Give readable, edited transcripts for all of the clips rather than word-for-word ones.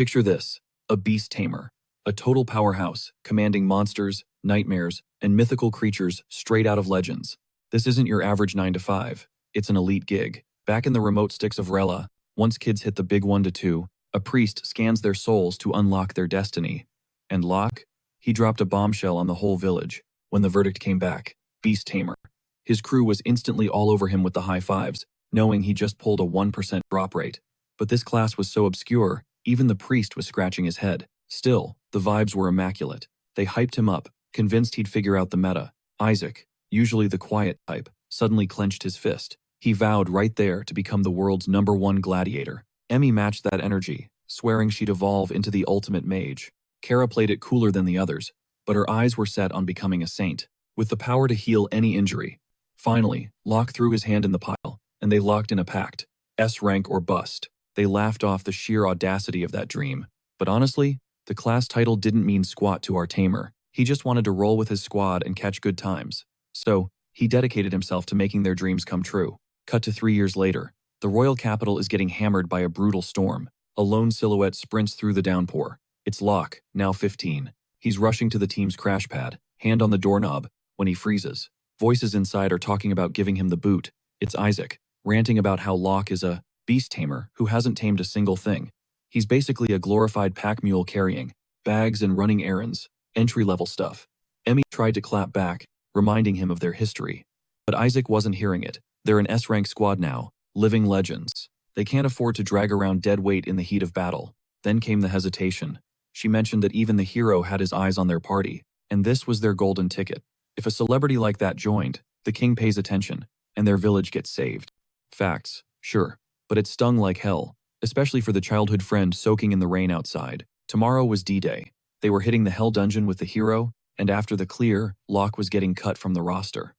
Picture this, a beast tamer, a total powerhouse, commanding monsters, nightmares, and mythical creatures straight out of legends. This isn't your average 9 to 5, it's an elite gig. Back in the remote sticks of Rella, once kids hit the big 1 to 2, a priest scans their souls to unlock their destiny. And Locke? He dropped a bombshell on the whole village. When the verdict came back, beast tamer. His crew was instantly all over him with the high fives, knowing he just pulled a 1% drop rate. But this class was so obscure, even the priest was scratching his head. Still, the vibes were immaculate. They hyped him up, convinced he'd figure out the meta. Isaac, usually the quiet type, suddenly clenched his fist. He vowed right there to become the world's #1 gladiator. Emmy matched that energy, swearing she'd evolve into the ultimate mage. Kara played it cooler than the others, but her eyes were set on becoming a saint, with the power to heal any injury. Finally, Locke threw his hand in the pile, and they locked in a pact. S rank or bust. They laughed off the sheer audacity of that dream. But honestly, the class title didn't mean squat to our tamer. He just wanted to roll with his squad and catch good times. So, he dedicated himself to making their dreams come true. Cut to 3 years later, the royal capital is getting hammered by a brutal storm. A lone silhouette sprints through the downpour. It's Locke, now 15. He's rushing to the team's crash pad, hand on the doorknob, when he freezes. Voices inside are talking about giving him the boot. It's Isaac, ranting about how Locke is a beast tamer who hasn't tamed a single thing. He's basically a glorified pack mule carrying bags and running errands, entry-level stuff. Emmy tried to clap back, reminding him of their history. But Isaac wasn't hearing it. They're an S-rank squad now, living legends. They can't afford to drag around dead weight in the heat of battle. Then came the hesitation. She mentioned that even the hero had his eyes on their party, and this was their golden ticket. If a celebrity like that joined, the king pays attention, and their village gets saved. Facts, sure, but it stung like hell, especially for the childhood friend soaking in the rain outside. Tomorrow was D-Day. They were hitting the hell dungeon with the hero, and after the clear, Locke was getting cut from the roster.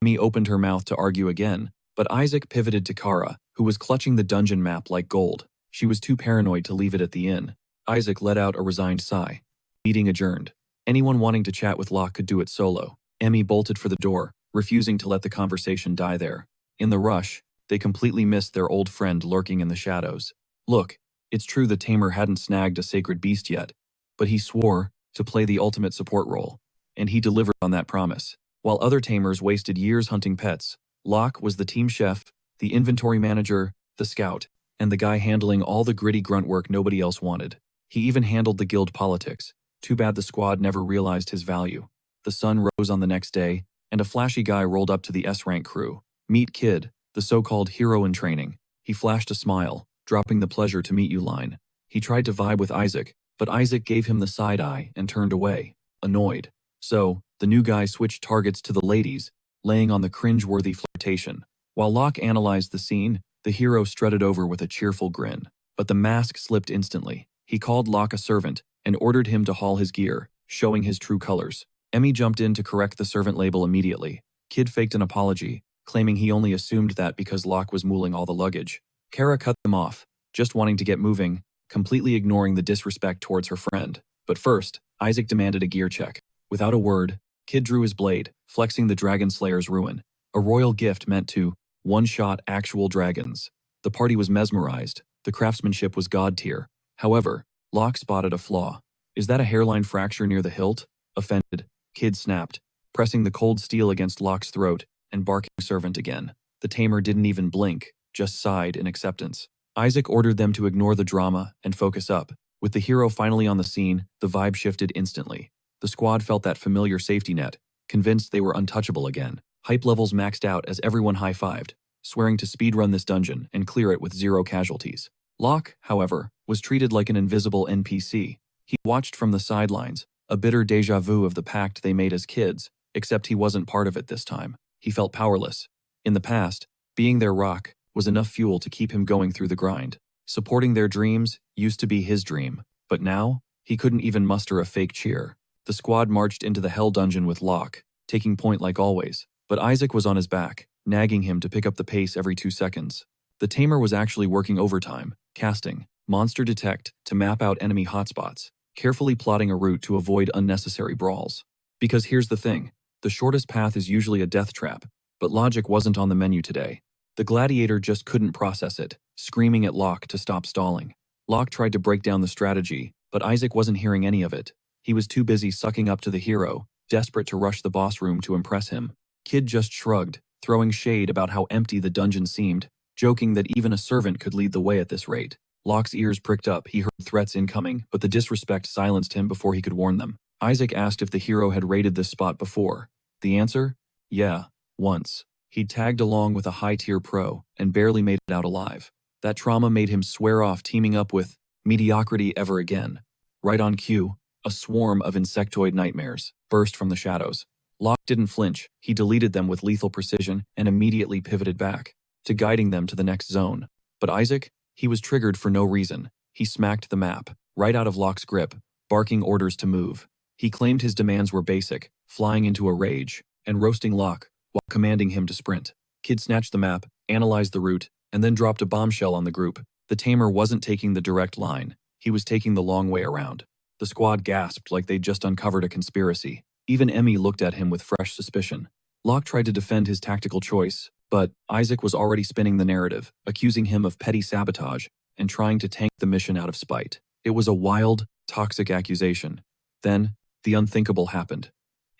Emmy opened her mouth to argue again, but Isaac pivoted to Kara, who was clutching the dungeon map like gold. She was too paranoid to leave it at the inn. Isaac let out a resigned sigh. Meeting adjourned. Anyone wanting to chat with Locke could do it solo. Emmy bolted for the door, refusing to let the conversation die there. In the rush, they completely missed their old friend lurking in the shadows. Look, it's true the tamer hadn't snagged a sacred beast yet, but he swore to play the ultimate support role, and he delivered on that promise. While other tamers wasted years hunting pets, Locke was the team chef, the inventory manager, the scout, and the guy handling all the gritty grunt work nobody else wanted. He even handled the guild politics. Too bad the squad never realized his value. The sun rose on the next day, and a flashy guy rolled up to the S-rank crew. Meet Kid, the so-called hero in training. He flashed a smile, dropping the pleasure to meet you line. He tried to vibe with Isaac, but Isaac gave him the side eye and turned away, annoyed. So, the new guy switched targets to the ladies, laying on the cringe-worthy flirtation. While Locke analyzed the scene, the hero strutted over with a cheerful grin. But the mask slipped instantly. He called Locke a servant and ordered him to haul his gear, showing his true colors. Emmy jumped in to correct the servant label immediately. Kid faked an apology, claiming he only assumed that because Locke was mooling all the luggage. Kara cut them off, just wanting to get moving, completely ignoring the disrespect towards her friend. But first, Isaac demanded a gear check. Without a word, Kid drew his blade, flexing the Dragon Slayer's ruin, a royal gift meant to one-shot actual dragons. The party was mesmerized. The craftsmanship was god tier. However, Locke spotted a flaw. Is that a hairline fracture near the hilt? Offended, Kid snapped, pressing the cold steel against Locke's throat and barking servant again. The tamer didn't even blink, just sighed in acceptance. Isaac ordered them to ignore the drama and focus up. With the hero finally on the scene, the vibe shifted instantly. The squad felt that familiar safety net, convinced they were untouchable again. Hype levels maxed out as everyone high-fived, swearing to speedrun this dungeon and clear it with 0 casualties. Locke, however, was treated like an invisible NPC. He watched from the sidelines, a bitter déjà vu of the pact they made as kids, except he wasn't part of it this time. He felt powerless. In the past, being their rock was enough fuel to keep him going through the grind. Supporting their dreams used to be his dream, but now, he couldn't even muster a fake cheer. The squad marched into the hell dungeon with Locke, taking point like always, but Isaac was on his back, nagging him to pick up the pace every 2 seconds. The tamer was actually working overtime, casting Monster Detect to map out enemy hotspots, carefully plotting a route to avoid unnecessary brawls. Because here's the thing, the shortest path is usually a death trap, but logic wasn't on the menu today. The gladiator just couldn't process it, screaming at Locke to stop stalling. Locke tried to break down the strategy, but Isaac wasn't hearing any of it. He was too busy sucking up to the hero, desperate to rush the boss room to impress him. Kid just shrugged, throwing shade about how empty the dungeon seemed, joking that even a servant could lead the way at this rate. Locke's ears pricked up. He heard threats incoming, but the disrespect silenced him before he could warn them. Isaac asked if the hero had raided this spot before. The answer? Yeah, once. He'd tagged along with a high-tier pro and barely made it out alive. That trauma made him swear off teaming up with mediocrity ever again. Right on cue, a swarm of insectoid nightmares burst from the shadows. Locke didn't flinch. He deleted them with lethal precision and immediately pivoted back to guiding them to the next zone. But Isaac? He was triggered for no reason. He smacked the map, right out of Locke's grip, barking orders to move. He claimed his demands were basic, flying into a rage, and roasting Locke, while commanding him to sprint. Kid snatched the map, analyzed the route, and then dropped a bombshell on the group. The Tamer wasn't taking the direct line. He was taking the long way around. The squad gasped like they'd just uncovered a conspiracy. Even Emmy looked at him with fresh suspicion. Locke tried to defend his tactical choice, but Isaac was already spinning the narrative, accusing him of petty sabotage and trying to tank the mission out of spite. It was a wild, toxic accusation. Then, the unthinkable happened.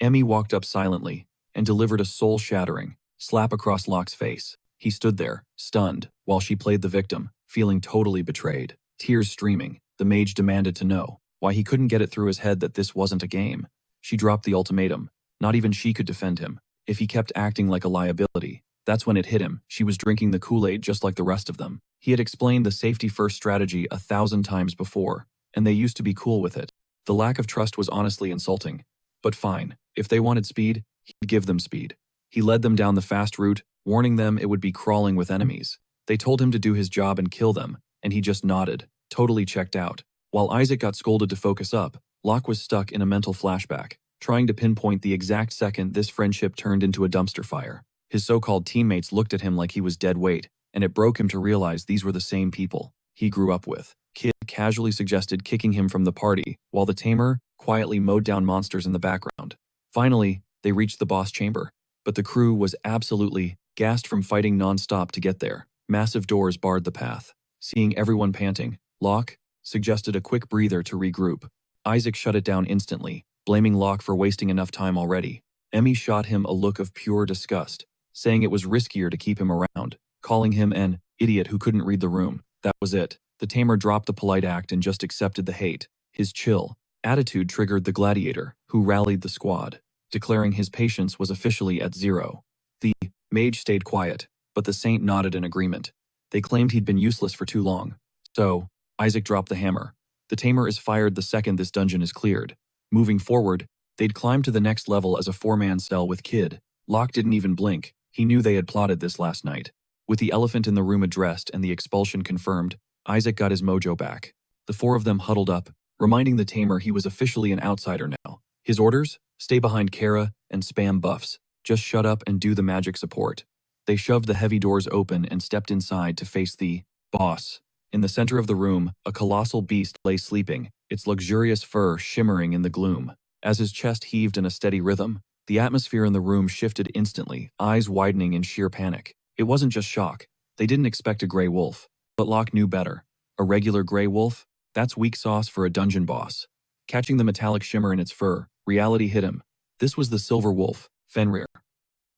Emmy walked up silently and delivered a soul-shattering slap across Locke's face. He stood there, stunned, while she played the victim, feeling totally betrayed. Tears streaming, the mage demanded to know why he couldn't get it through his head that this wasn't a game. She dropped the ultimatum. Not even she could defend him. If he kept acting like a liability, that's when it hit him. She was drinking the Kool-Aid just like the rest of them. He had explained the safety-first strategy 1,000 times before, and they used to be cool with it. The lack of trust was honestly insulting. But fine, if they wanted speed, he'd give them speed. He led them down the fast route, warning them it would be crawling with enemies. They told him to do his job and kill them, and he just nodded, totally checked out. While Isaac got scolded to focus up, Locke was stuck in a mental flashback, trying to pinpoint the exact second this friendship turned into a dumpster fire. His so-called teammates looked at him like he was dead weight, and it broke him to realize these were the same people he grew up with. Kid casually suggested kicking him from the party, while the Tamer quietly mowed down monsters in the background. Finally, they reached the boss chamber, but the crew was absolutely gassed from fighting non-stop to get there. Massive doors barred the path. Seeing everyone panting, Locke suggested a quick breather to regroup. Isaac shut it down instantly, blaming Locke for wasting enough time already. Emmy shot him a look of pure disgust, saying it was riskier to keep him around, calling him an idiot who couldn't read the room. That was it. The Tamer dropped the polite act and just accepted the hate. His chill attitude triggered the gladiator, who rallied the squad, declaring his patience was officially at 0. The mage stayed quiet, but the saint nodded in agreement. They claimed he'd been useless for too long. So, Isaac dropped the hammer. The Tamer is fired the second this dungeon is cleared. Moving forward, they'd climb to the next level as a 4-man cell with Kid. Locke didn't even blink. He knew they had plotted this last night. With the elephant in the room addressed and the expulsion confirmed, Isaac got his mojo back. The 4 of them huddled up, reminding the Tamer he was officially an outsider now. His orders? Stay behind Kara and spam buffs. Just shut up and do the magic support. They shoved the heavy doors open and stepped inside to face the boss. In the center of the room, a colossal beast lay sleeping, its luxurious fur shimmering in the gloom. As his chest heaved in a steady rhythm, the atmosphere in the room shifted instantly, eyes widening in sheer panic. It wasn't just shock. They didn't expect a gray wolf. But Locke knew better. A regular gray wolf? That's weak sauce for a dungeon boss. Catching the metallic shimmer in its fur, reality hit him. This was the silver wolf, Fenrir.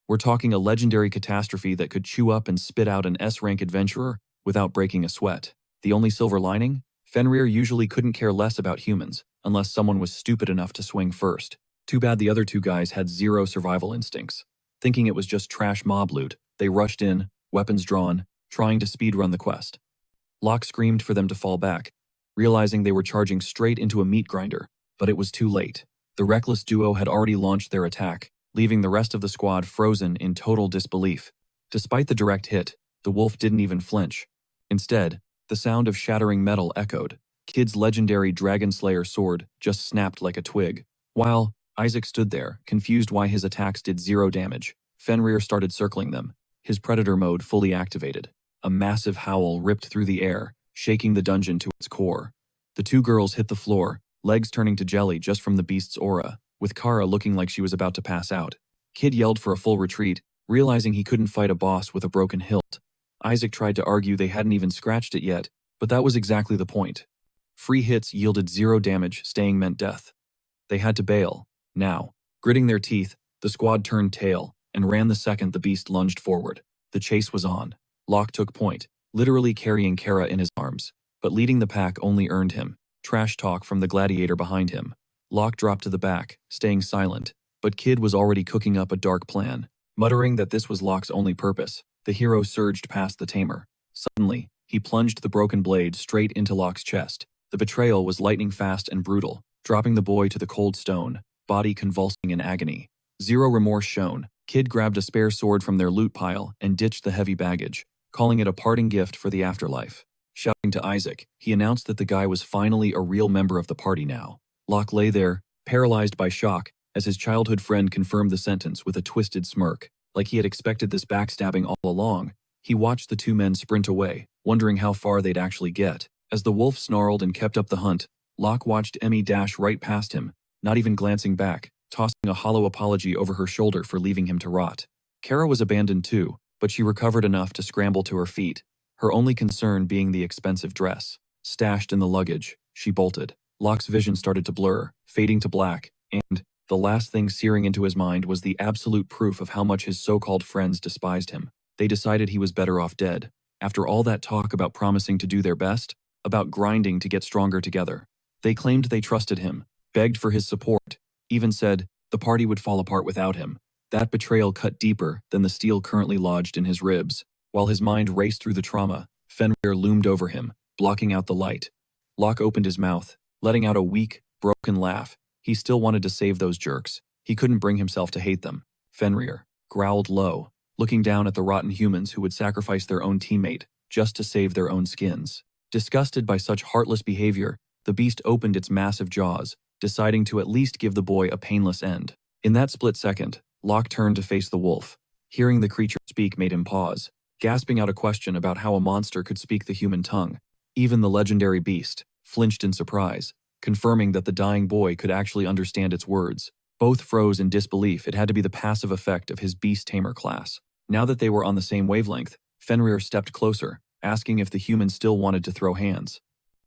We're talking a legendary catastrophe that could chew up and spit out an S-rank adventurer without breaking a sweat. The only silver lining? Fenrir usually couldn't care less about humans, unless someone was stupid enough to swing first. Too bad the other 2 guys had 0 survival instincts. Thinking it was just trash mob loot, they rushed in, weapons drawn, trying to speedrun the quest. Locke screamed for them to fall back, realizing they were charging straight into a meat grinder, but it was too late. The reckless duo had already launched their attack, leaving the rest of the squad frozen in total disbelief. Despite the direct hit, the wolf didn't even flinch. Instead, the sound of shattering metal echoed. Kid's legendary Dragon Slayer sword just snapped like a twig. While Isaac stood there, confused why his attacks did 0 damage, Fenrir started circling them, his predator mode fully activated. A massive howl ripped through the air, shaking the dungeon to its core. The 2 girls hit the floor, legs turning to jelly just from the beast's aura, with Kara looking like she was about to pass out. Kid yelled for a full retreat, realizing he couldn't fight a boss with a broken hilt. Isaac tried to argue they hadn't even scratched it yet, But that was exactly the point. Free hits yielded 0 damage, staying meant death. They had to bail. Now, gritting their teeth, the squad turned tail and ran the second the beast lunged forward. The chase was on. Locke took point, literally carrying Kara in his arms, but leading the pack only earned him trash talk from the gladiator behind him. Locke dropped to the back, staying silent, but Kid was already cooking up a dark plan. Muttering that this was Locke's only purpose, the hero surged past the Tamer. Suddenly, he plunged the broken blade straight into Locke's chest. The betrayal was lightning fast and brutal, dropping the boy to the cold stone, body convulsing in agony. 0 remorse shown. Kid grabbed a spare sword from their loot pile and ditched the heavy baggage, calling it a parting gift for the afterlife. Shouting to Isaac, he announced that the guy was finally a real member of the party now. Locke lay there, paralyzed by shock, as his childhood friend confirmed the sentence with a twisted smirk. Like he had expected this backstabbing all along, he watched the two men sprint away, wondering how far they'd actually get. As the wolf snarled and kept up the hunt, Locke watched Emmy dash right past him, not even glancing back, tossing a hollow apology over her shoulder for leaving him to rot. Kara was abandoned too, but she recovered enough to scramble to her feet, her only concern being the expensive dress. Stashed in the luggage, she bolted. Locke's vision started to blur, fading to black, and the last thing searing into his mind was the absolute proof of how much his so-called friends despised him. They decided he was better off dead. After all that talk about promising to do their best, about grinding to get stronger together. They claimed they trusted him, begged for his support, even said the party would fall apart without him. That betrayal cut deeper than the steel currently lodged in his ribs. While his mind raced through the trauma, Fenrir loomed over him, blocking out the light. Locke opened his mouth, letting out a weak, broken laugh. He still wanted to save those jerks. He couldn't bring himself to hate them. Fenrir growled low, looking down at the rotten humans who would sacrifice their own teammate just to save their own skins. Disgusted by such heartless behavior, the beast opened its massive jaws, deciding to at least give the boy a painless end. In that split second, Locke turned to face the wolf. Hearing the creature speak made him pause, gasping out a question about how a monster could speak the human tongue. Even the legendary beast flinched in surprise, confirming that the dying boy could actually understand its words. Both froze in disbelief. It had to be the passive effect of his beast tamer class. Now that they were on the same wavelength, Fenrir stepped closer, asking if the human still wanted to throw hands.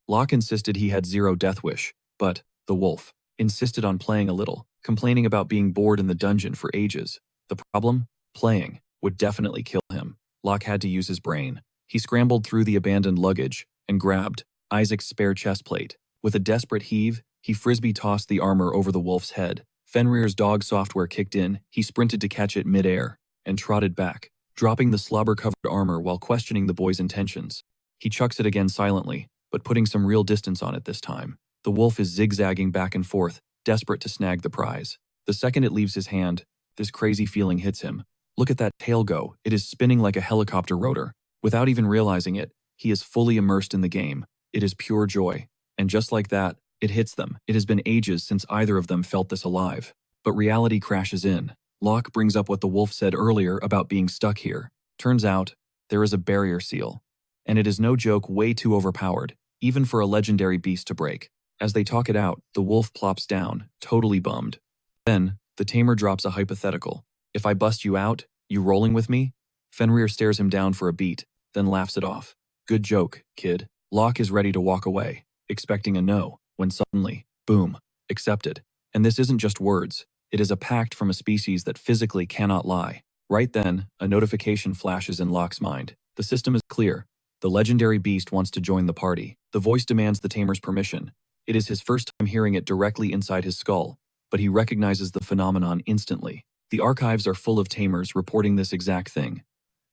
Locke insisted he had 0 death wish, but the wolf insisted on playing a little, complaining about being bored in the dungeon for ages. The problem? Playing would definitely kill him. Locke had to use his brain. He scrambled through the abandoned luggage and grabbed Isaac's spare chest plate. With a desperate heave, he frisbee-tossed the armor over the wolf's head. Fenrir's dog software kicked in. He sprinted to catch it mid-air and trotted back, dropping the slobber-covered armor while questioning the boy's intentions. He chucks it again silently, but putting some real distance on it this time. The wolf is zigzagging back and forth, desperate to snag the prize. The second it leaves his hand, this crazy feeling hits him. Look at that tail go. It is spinning like a helicopter rotor. Without even realizing it, he is fully immersed in the game. It is pure joy. And just like that, it hits them. It has been ages since either of them felt this alive. But reality crashes in. Locke brings up what the wolf said earlier about being stuck here. Turns out, there is a barrier seal. And it is no joke, way too overpowered, even for a legendary beast to break. As they talk it out, the wolf plops down, totally bummed. Then, the tamer drops a hypothetical. If I bust you out, you rolling with me? Fenrir stares him down for a beat, then laughs it off. Good joke, kid. Locke is ready to walk away, expecting a no, when suddenly, boom, accepted. And this isn't just words. It is a pact from a species that physically cannot lie. Right then, a notification flashes in Locke's mind. The system is clear. The legendary beast wants to join the party. The voice demands the tamer's permission. It is his first time hearing it directly inside his skull, but he recognizes the phenomenon instantly. The archives are full of tamers reporting this exact thing.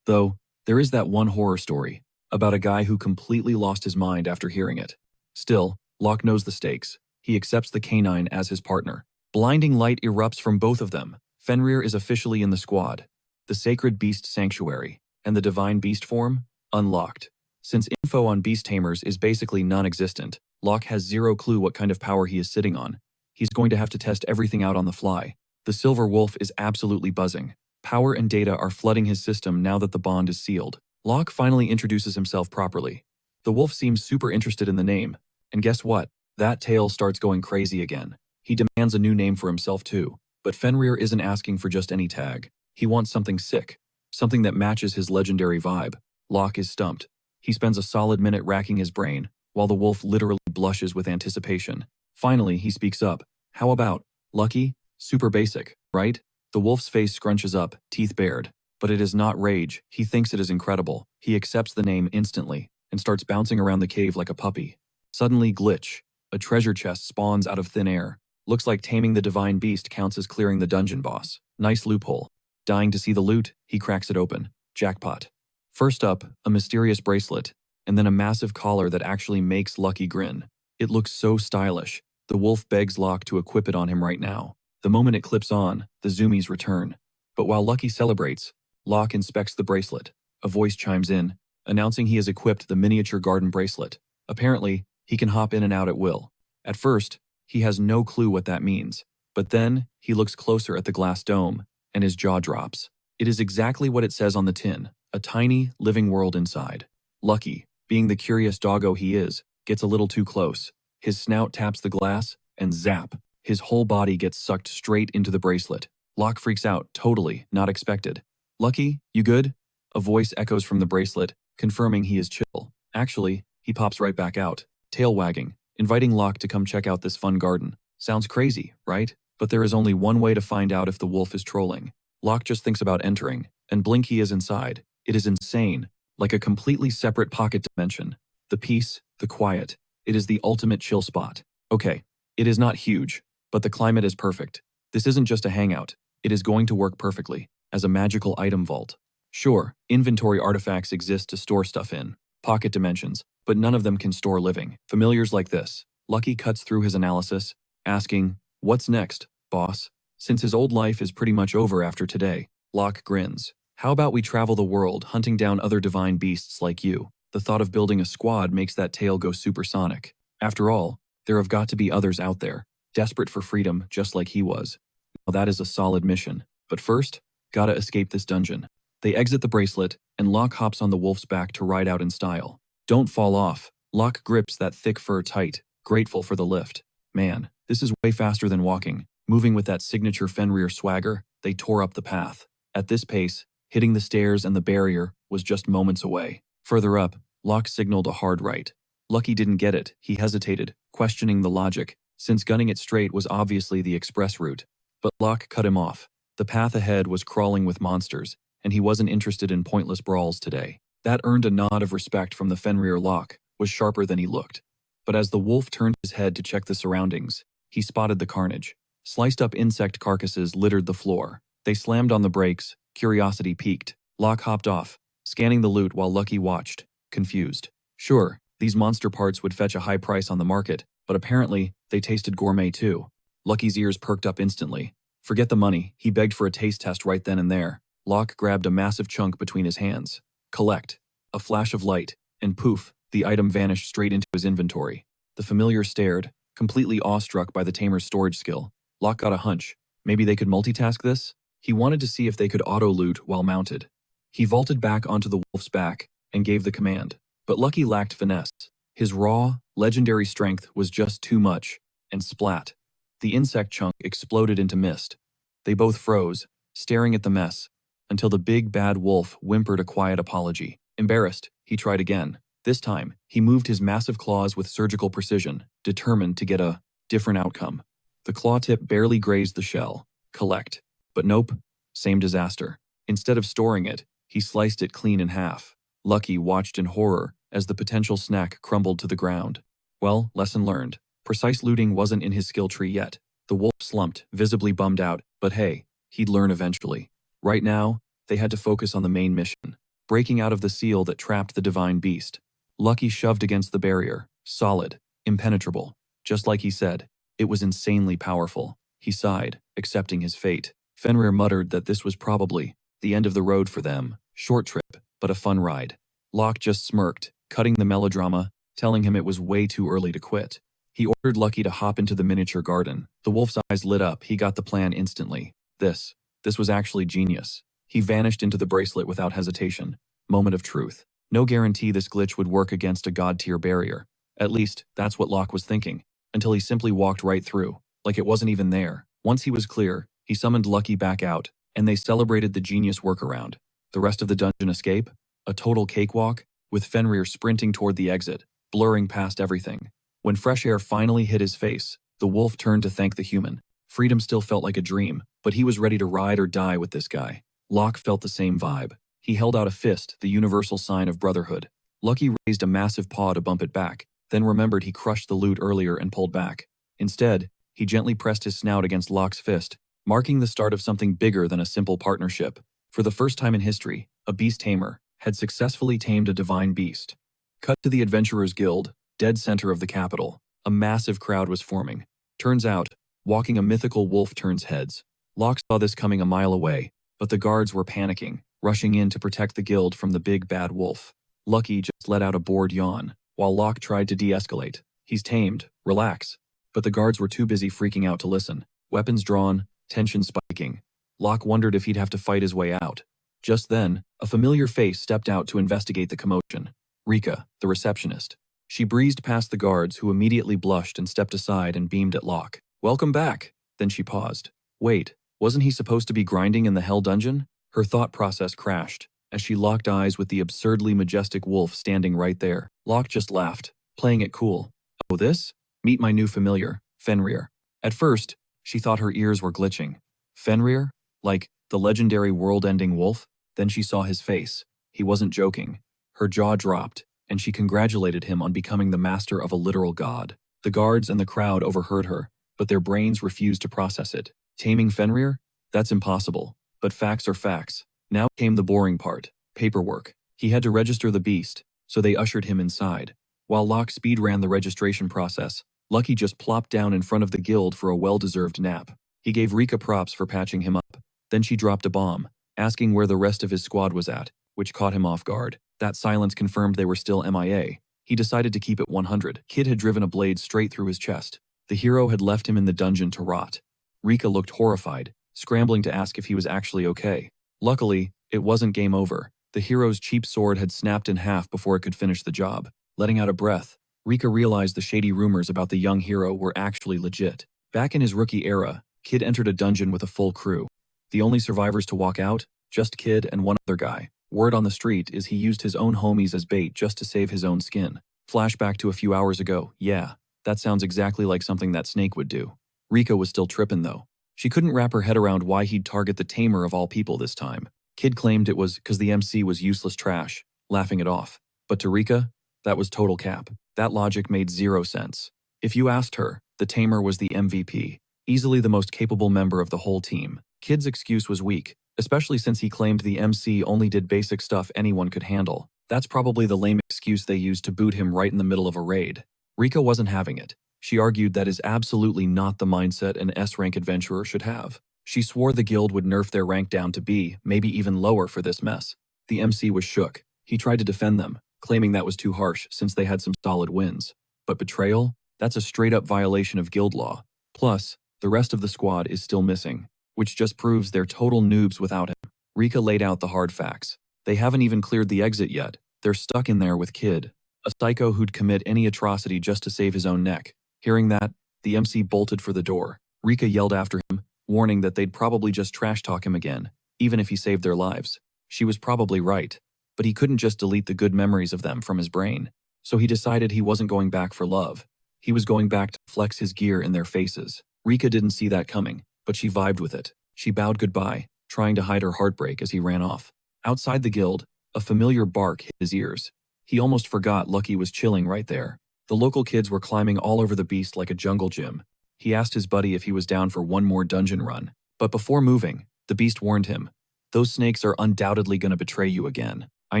Though, there is that one horror story about a guy who completely lost his mind after hearing it. Still, Locke knows the stakes. He accepts the canine as his partner. Blinding light erupts from both of them. Fenrir is officially in the squad. The sacred beast sanctuary and the divine beast form unlocked. Since info on beast tamers is basically non-existent, Locke has 0 clue what kind of power he is sitting on. He's going to have to test everything out on the fly. The silver wolf is absolutely buzzing. Power and data are flooding his system now that the bond is sealed. Locke finally introduces himself properly. The wolf seems super interested in the name. And guess what? That tail starts going crazy again. He demands a new name for himself too. But Fenrir isn't asking for just any tag. He wants something sick. Something that matches his legendary vibe. Locke is stumped. He spends a solid minute racking his brain, while the wolf literally blushes with anticipation. Finally, he speaks up. How about, Lucky? Super basic, right? The wolf's face scrunches up, teeth bared. But it is not rage, he thinks it is incredible. He accepts the name instantly, and starts bouncing around the cave like a puppy. Suddenly, glitch. A treasure chest spawns out of thin air. Looks like taming the divine beast counts as clearing the dungeon boss. Nice loophole. Dying to see the loot, he cracks it open. Jackpot. First up, a mysterious bracelet, and then a massive collar that actually makes Lucky grin. It looks so stylish. The wolf begs Locke to equip it on him right now. The moment it clips on, the zoomies return. But while Lucky celebrates, Locke inspects the bracelet. A voice chimes in, announcing he has equipped the miniature garden bracelet. Apparently, he can hop in and out at will. At first, he has no clue what that means. But then, he looks closer at the glass dome, and his jaw drops. It is exactly what it says on the tin, a tiny, living world inside. Lucky, being the curious doggo he is, gets a little too close. His snout taps the glass, and zap, his whole body gets sucked straight into the bracelet. Locke freaks out, totally, not expected. Lucky, you good? A voice echoes from the bracelet, confirming he is chill. Actually, he pops right back out, tail wagging, inviting Locke to come check out this fun garden. Sounds crazy, right? But there is only one way to find out if the wolf is trolling. Locke just thinks about entering, and blink he is inside. It is insane, like a completely separate pocket dimension. The peace, the quiet. It is the ultimate chill spot. Okay, it is not huge, but the climate is perfect. This isn't just a hangout. It is going to work perfectly, as a magical item vault. Sure, inventory artifacts exist to store stuff in, pocket dimensions, but none of them can store living. Familiars like this. Lucky cuts through his analysis, asking, what's next, boss? Since his old life is pretty much over after today, Locke grins. How about we travel the world hunting down other divine beasts like you? The thought of building a squad makes that tail go supersonic. After all, there have got to be others out there, desperate for freedom just like he was. Now that is a solid mission. But first, gotta escape this dungeon. They exit the bracelet, and Locke hops on the wolf's back to ride out in style. Don't fall off. Locke grips that thick fur tight, grateful for the lift. Man, this is way faster than walking. Moving with that signature Fenrir swagger, they tore up the path. At this pace, hitting the stairs and the barrier was just moments away. Further up, Locke signaled a hard right. Lucky didn't get it. He hesitated, questioning the logic, since gunning it straight was obviously the express route. But Locke cut him off. The path ahead was crawling with monsters, and he wasn't interested in pointless brawls today. That earned a nod of respect from the Fenrir. Locke was sharper than he looked. But as the wolf turned his head to check the surroundings, he spotted the carnage. Sliced up insect carcasses littered the floor. They slammed on the brakes, curiosity piqued. Locke hopped off, scanning the loot while Lucky watched, confused. Sure, these monster parts would fetch a high price on the market, but apparently, they tasted gourmet too. Lucky's ears perked up instantly. Forget the money, he begged for a taste test right then and there. Locke grabbed a massive chunk between his hands. Collect. A flash of light, and poof, the item vanished straight into his inventory. The familiar stared, completely awestruck by the tamer's storage skill. Locke got a hunch. Maybe they could multitask this? He wanted to see if they could auto-loot while mounted. He vaulted back onto the wolf's back and gave the command. But Lucky lacked finesse. His raw, legendary strength was just too much, and splat. The insect chunk exploded into mist. They both froze, staring at the mess, until the big bad wolf whimpered a quiet apology. Embarrassed, he tried again. This time, he moved his massive claws with surgical precision, determined to get a different outcome. The claw tip barely grazed the shell. Collect. But nope, same disaster. Instead of storing it, he sliced it clean in half. Lucky watched in horror as the potential snack crumbled to the ground. Well, lesson learned. Precise looting wasn't in his skill tree yet. The wolf slumped, visibly bummed out, but hey, he'd learn eventually. Right now, they had to focus on the main mission, breaking out of the seal that trapped the divine beast. Lucky shoved against the barrier, solid, impenetrable. Just like he said, it was insanely powerful. He sighed, accepting his fate. Fenrir muttered that this was probably the end of the road for them. Short trip, but a fun ride. Locke just smirked, cutting the melodrama, telling him it was way too early to quit. He ordered Lucky to hop into the miniature garden. The wolf's eyes lit up. He got the plan instantly. This was actually genius. He vanished into the bracelet without hesitation. Moment of truth. No guarantee this glitch would work against a god-tier barrier. At least, that's what Locke was thinking, until he simply walked right through, like it wasn't even there. Once he was clear, he summoned Lucky back out, and they celebrated the genius workaround. The rest of the dungeon escape? A total cakewalk? with Fenrir sprinting toward the exit, blurring past everything. When fresh air finally hit his face, the wolf turned to thank the human. Freedom still felt like a dream, but he was ready to ride or die with this guy. Locke felt the same vibe. He held out a fist, the universal sign of brotherhood. Lucky raised a massive paw to bump it back, then remembered he crushed the loot earlier and pulled back. Instead, he gently pressed his snout against Locke's fist, marking the start of something bigger than a simple partnership. For the first time in history, a beast tamer had successfully tamed a divine beast. Cut to the Adventurers Guild, dead center of the capital. A massive crowd was forming. Turns out, walking a mythical wolf turns heads. Locke saw this coming a mile away, but the guards were panicking, rushing in to protect the guild from the big bad wolf. Lucky just let out a bored yawn, while Locke tried to de-escalate. He's tamed, relax. But the guards were too busy freaking out to listen. Weapons drawn, tension spiking. Locke wondered if he'd have to fight his way out. Just then, a familiar face stepped out to investigate the commotion. Rika, the receptionist. She breezed past the guards, who immediately blushed and stepped aside and beamed at Locke. "Welcome back." Then she paused. Wait, wasn't he supposed to be grinding in the Hell Dungeon? Her thought process crashed as she locked eyes with the absurdly majestic wolf standing right there. Locke just laughed, playing it cool. "Oh, this? Meet my new familiar, Fenrir." At first, she thought her ears were glitching. Fenrir? Like the legendary world-ending wolf? Then she saw his face. He wasn't joking. Her jaw dropped, and she congratulated him on becoming the master of a literal god. The guards and the crowd overheard her, but their brains refused to process it. Taming Fenrir? That's impossible. But facts are facts. Now came the boring part, paperwork. He had to register the beast, so they ushered him inside. While Locke speed ran the registration process, Lucky just plopped down in front of the guild for a well-deserved nap. He gave Rika props for patching him up. Then she dropped a bomb, asking where the rest of his squad was at, which caught him off guard. That silence confirmed they were still MIA. He decided to keep it 100. Kid had driven a blade straight through his chest. The hero had left him in the dungeon to rot. Rika looked horrified, scrambling to ask if he was actually okay. Luckily, it wasn't game over. The hero's cheap sword had snapped in half before it could finish the job. Letting out a breath, Rika realized the shady rumors about the young hero were actually legit. Back in his rookie era, Kid entered a dungeon with a full crew. The only survivors to walk out? Just Kid and one other guy. Word on the street is he used his own homies as bait just to save his own skin. Flashback to a few hours ago. Yeah, that sounds exactly like something that Snake would do. Rika was still tripping though. She couldn't wrap her head around why he'd target the tamer of all people this time. Kid claimed it was because the MC was useless trash, laughing it off. But to Rika, that was total cap. That logic made zero sense. If you asked her, the tamer was the MVP, easily the most capable member of the whole team. Kid's excuse was weak, especially since he claimed the MC only did basic stuff anyone could handle. That's probably the lame excuse they used to boot him right in the middle of a raid. Rika wasn't having it. She argued that is absolutely not the mindset an S-rank adventurer should have. She swore the guild would nerf their rank down to B, maybe even lower for this mess. The MC was shook. He tried to defend them, claiming that was too harsh since they had some solid wins. But betrayal? That's a straight-up violation of guild law. Plus, the rest of the squad is still missing, which just proves they're total noobs without him. Rika laid out the hard facts. They haven't even cleared the exit yet. They're stuck in there with Kid, a psycho who'd commit any atrocity just to save his own neck. Hearing that, the MC bolted for the door. Rika yelled after him, warning that they'd probably just trash-talk him again, even if he saved their lives. She was probably right, but he couldn't just delete the good memories of them from his brain. So he decided he wasn't going back for love. He was going back to flex his gear in their faces. Rika didn't see that coming, but she vibed with it. She bowed goodbye, trying to hide her heartbreak as he ran off. Outside the guild, a familiar bark hit his ears. He almost forgot Lucky was chilling right there. The local kids were climbing all over the beast like a jungle gym. He asked his buddy if he was down for one more dungeon run. But before moving, the beast warned him, "Those snakes are undoubtedly gonna betray you again." "I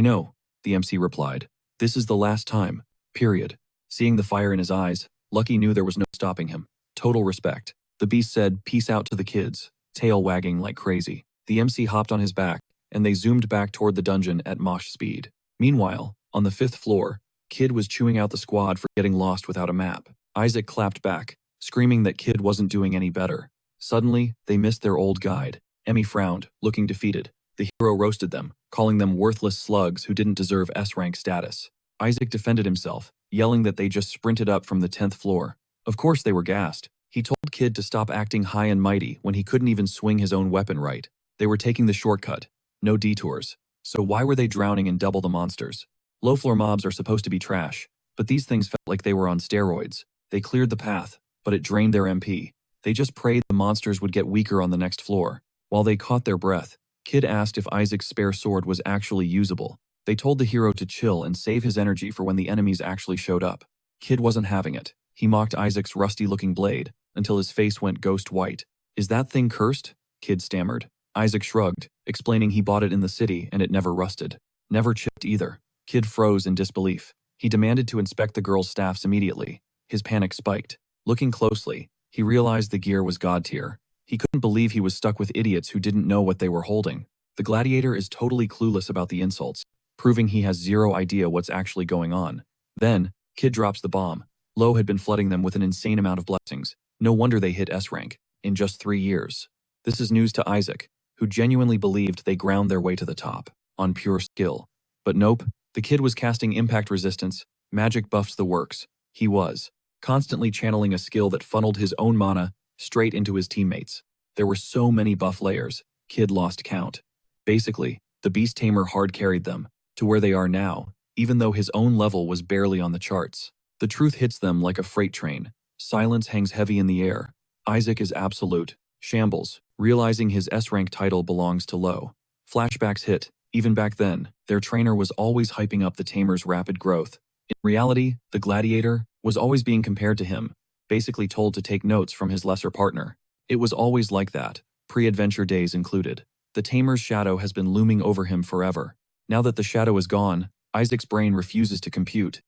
know," the MC replied. "This is the last time, period." Seeing the fire in his eyes, Lucky knew there was no stopping him. Total respect. The beast said, "Peace out to the kids," tail wagging like crazy. The MC hopped on his back, and they zoomed back toward the dungeon at mosh speed. Meanwhile, on the 5th floor, Kid was chewing out the squad for getting lost without a map. Isaac clapped back, screaming that Kid wasn't doing any better. Suddenly, they missed their old guide. Emmy frowned, looking defeated. The hero roasted them, calling them worthless slugs who didn't deserve S-rank status. Isaac defended himself, yelling that they just sprinted up from the 10th floor. Of course they were gassed. He told Kid to stop acting high and mighty when he couldn't even swing his own weapon right. They were taking the shortcut. No detours. So why were they drowning in double the monsters? Low-floor mobs are supposed to be trash, but these things felt like they were on steroids. They cleared the path, but it drained their MP. They just prayed the monsters would get weaker on the next floor. While they caught their breath, Kid asked if Isaac's spare sword was actually usable. They told the hero to chill and save his energy for when the enemies actually showed up. Kid wasn't having it. He mocked Isaac's rusty-looking blade until his face went ghost white. "Is that thing cursed?" Kid stammered. Isaac shrugged, explaining he bought it in the city and it never rusted. Never chipped either. Kid froze in disbelief. He demanded to inspect the girl's staffs immediately. His panic spiked. Looking closely, he realized the gear was god tier. He couldn't believe he was stuck with idiots who didn't know what they were holding. The gladiator is totally clueless about the insults, proving he has zero idea what's actually going on. Then, Kid drops the bomb. Lo had been flooding them with an insane amount of blessings. No wonder they hit S rank in just 3 years. This is news to Isaac, who genuinely believed they ground their way to the top on pure skill. But nope, the kid was casting impact resistance, magic buffs, the works. He was constantly channeling a skill that funneled his own mana straight into his teammates. There were so many buff layers, Kid lost count. Basically, the Beast Tamer hard carried them to where they are now, even though his own level was barely on the charts. The truth hits them like a freight train. Silence hangs heavy in the air. Isaac is absolute shambles, realizing his S-rank title belongs to Lo. Flashbacks hit. Even back then, their trainer was always hyping up the Tamer's rapid growth. In reality, the gladiator was always being compared to him, basically told to take notes from his lesser partner. It was always like that, pre-adventure days included. The Tamer's shadow has been looming over him forever. Now that the shadow is gone, Isaac's brain refuses to compute.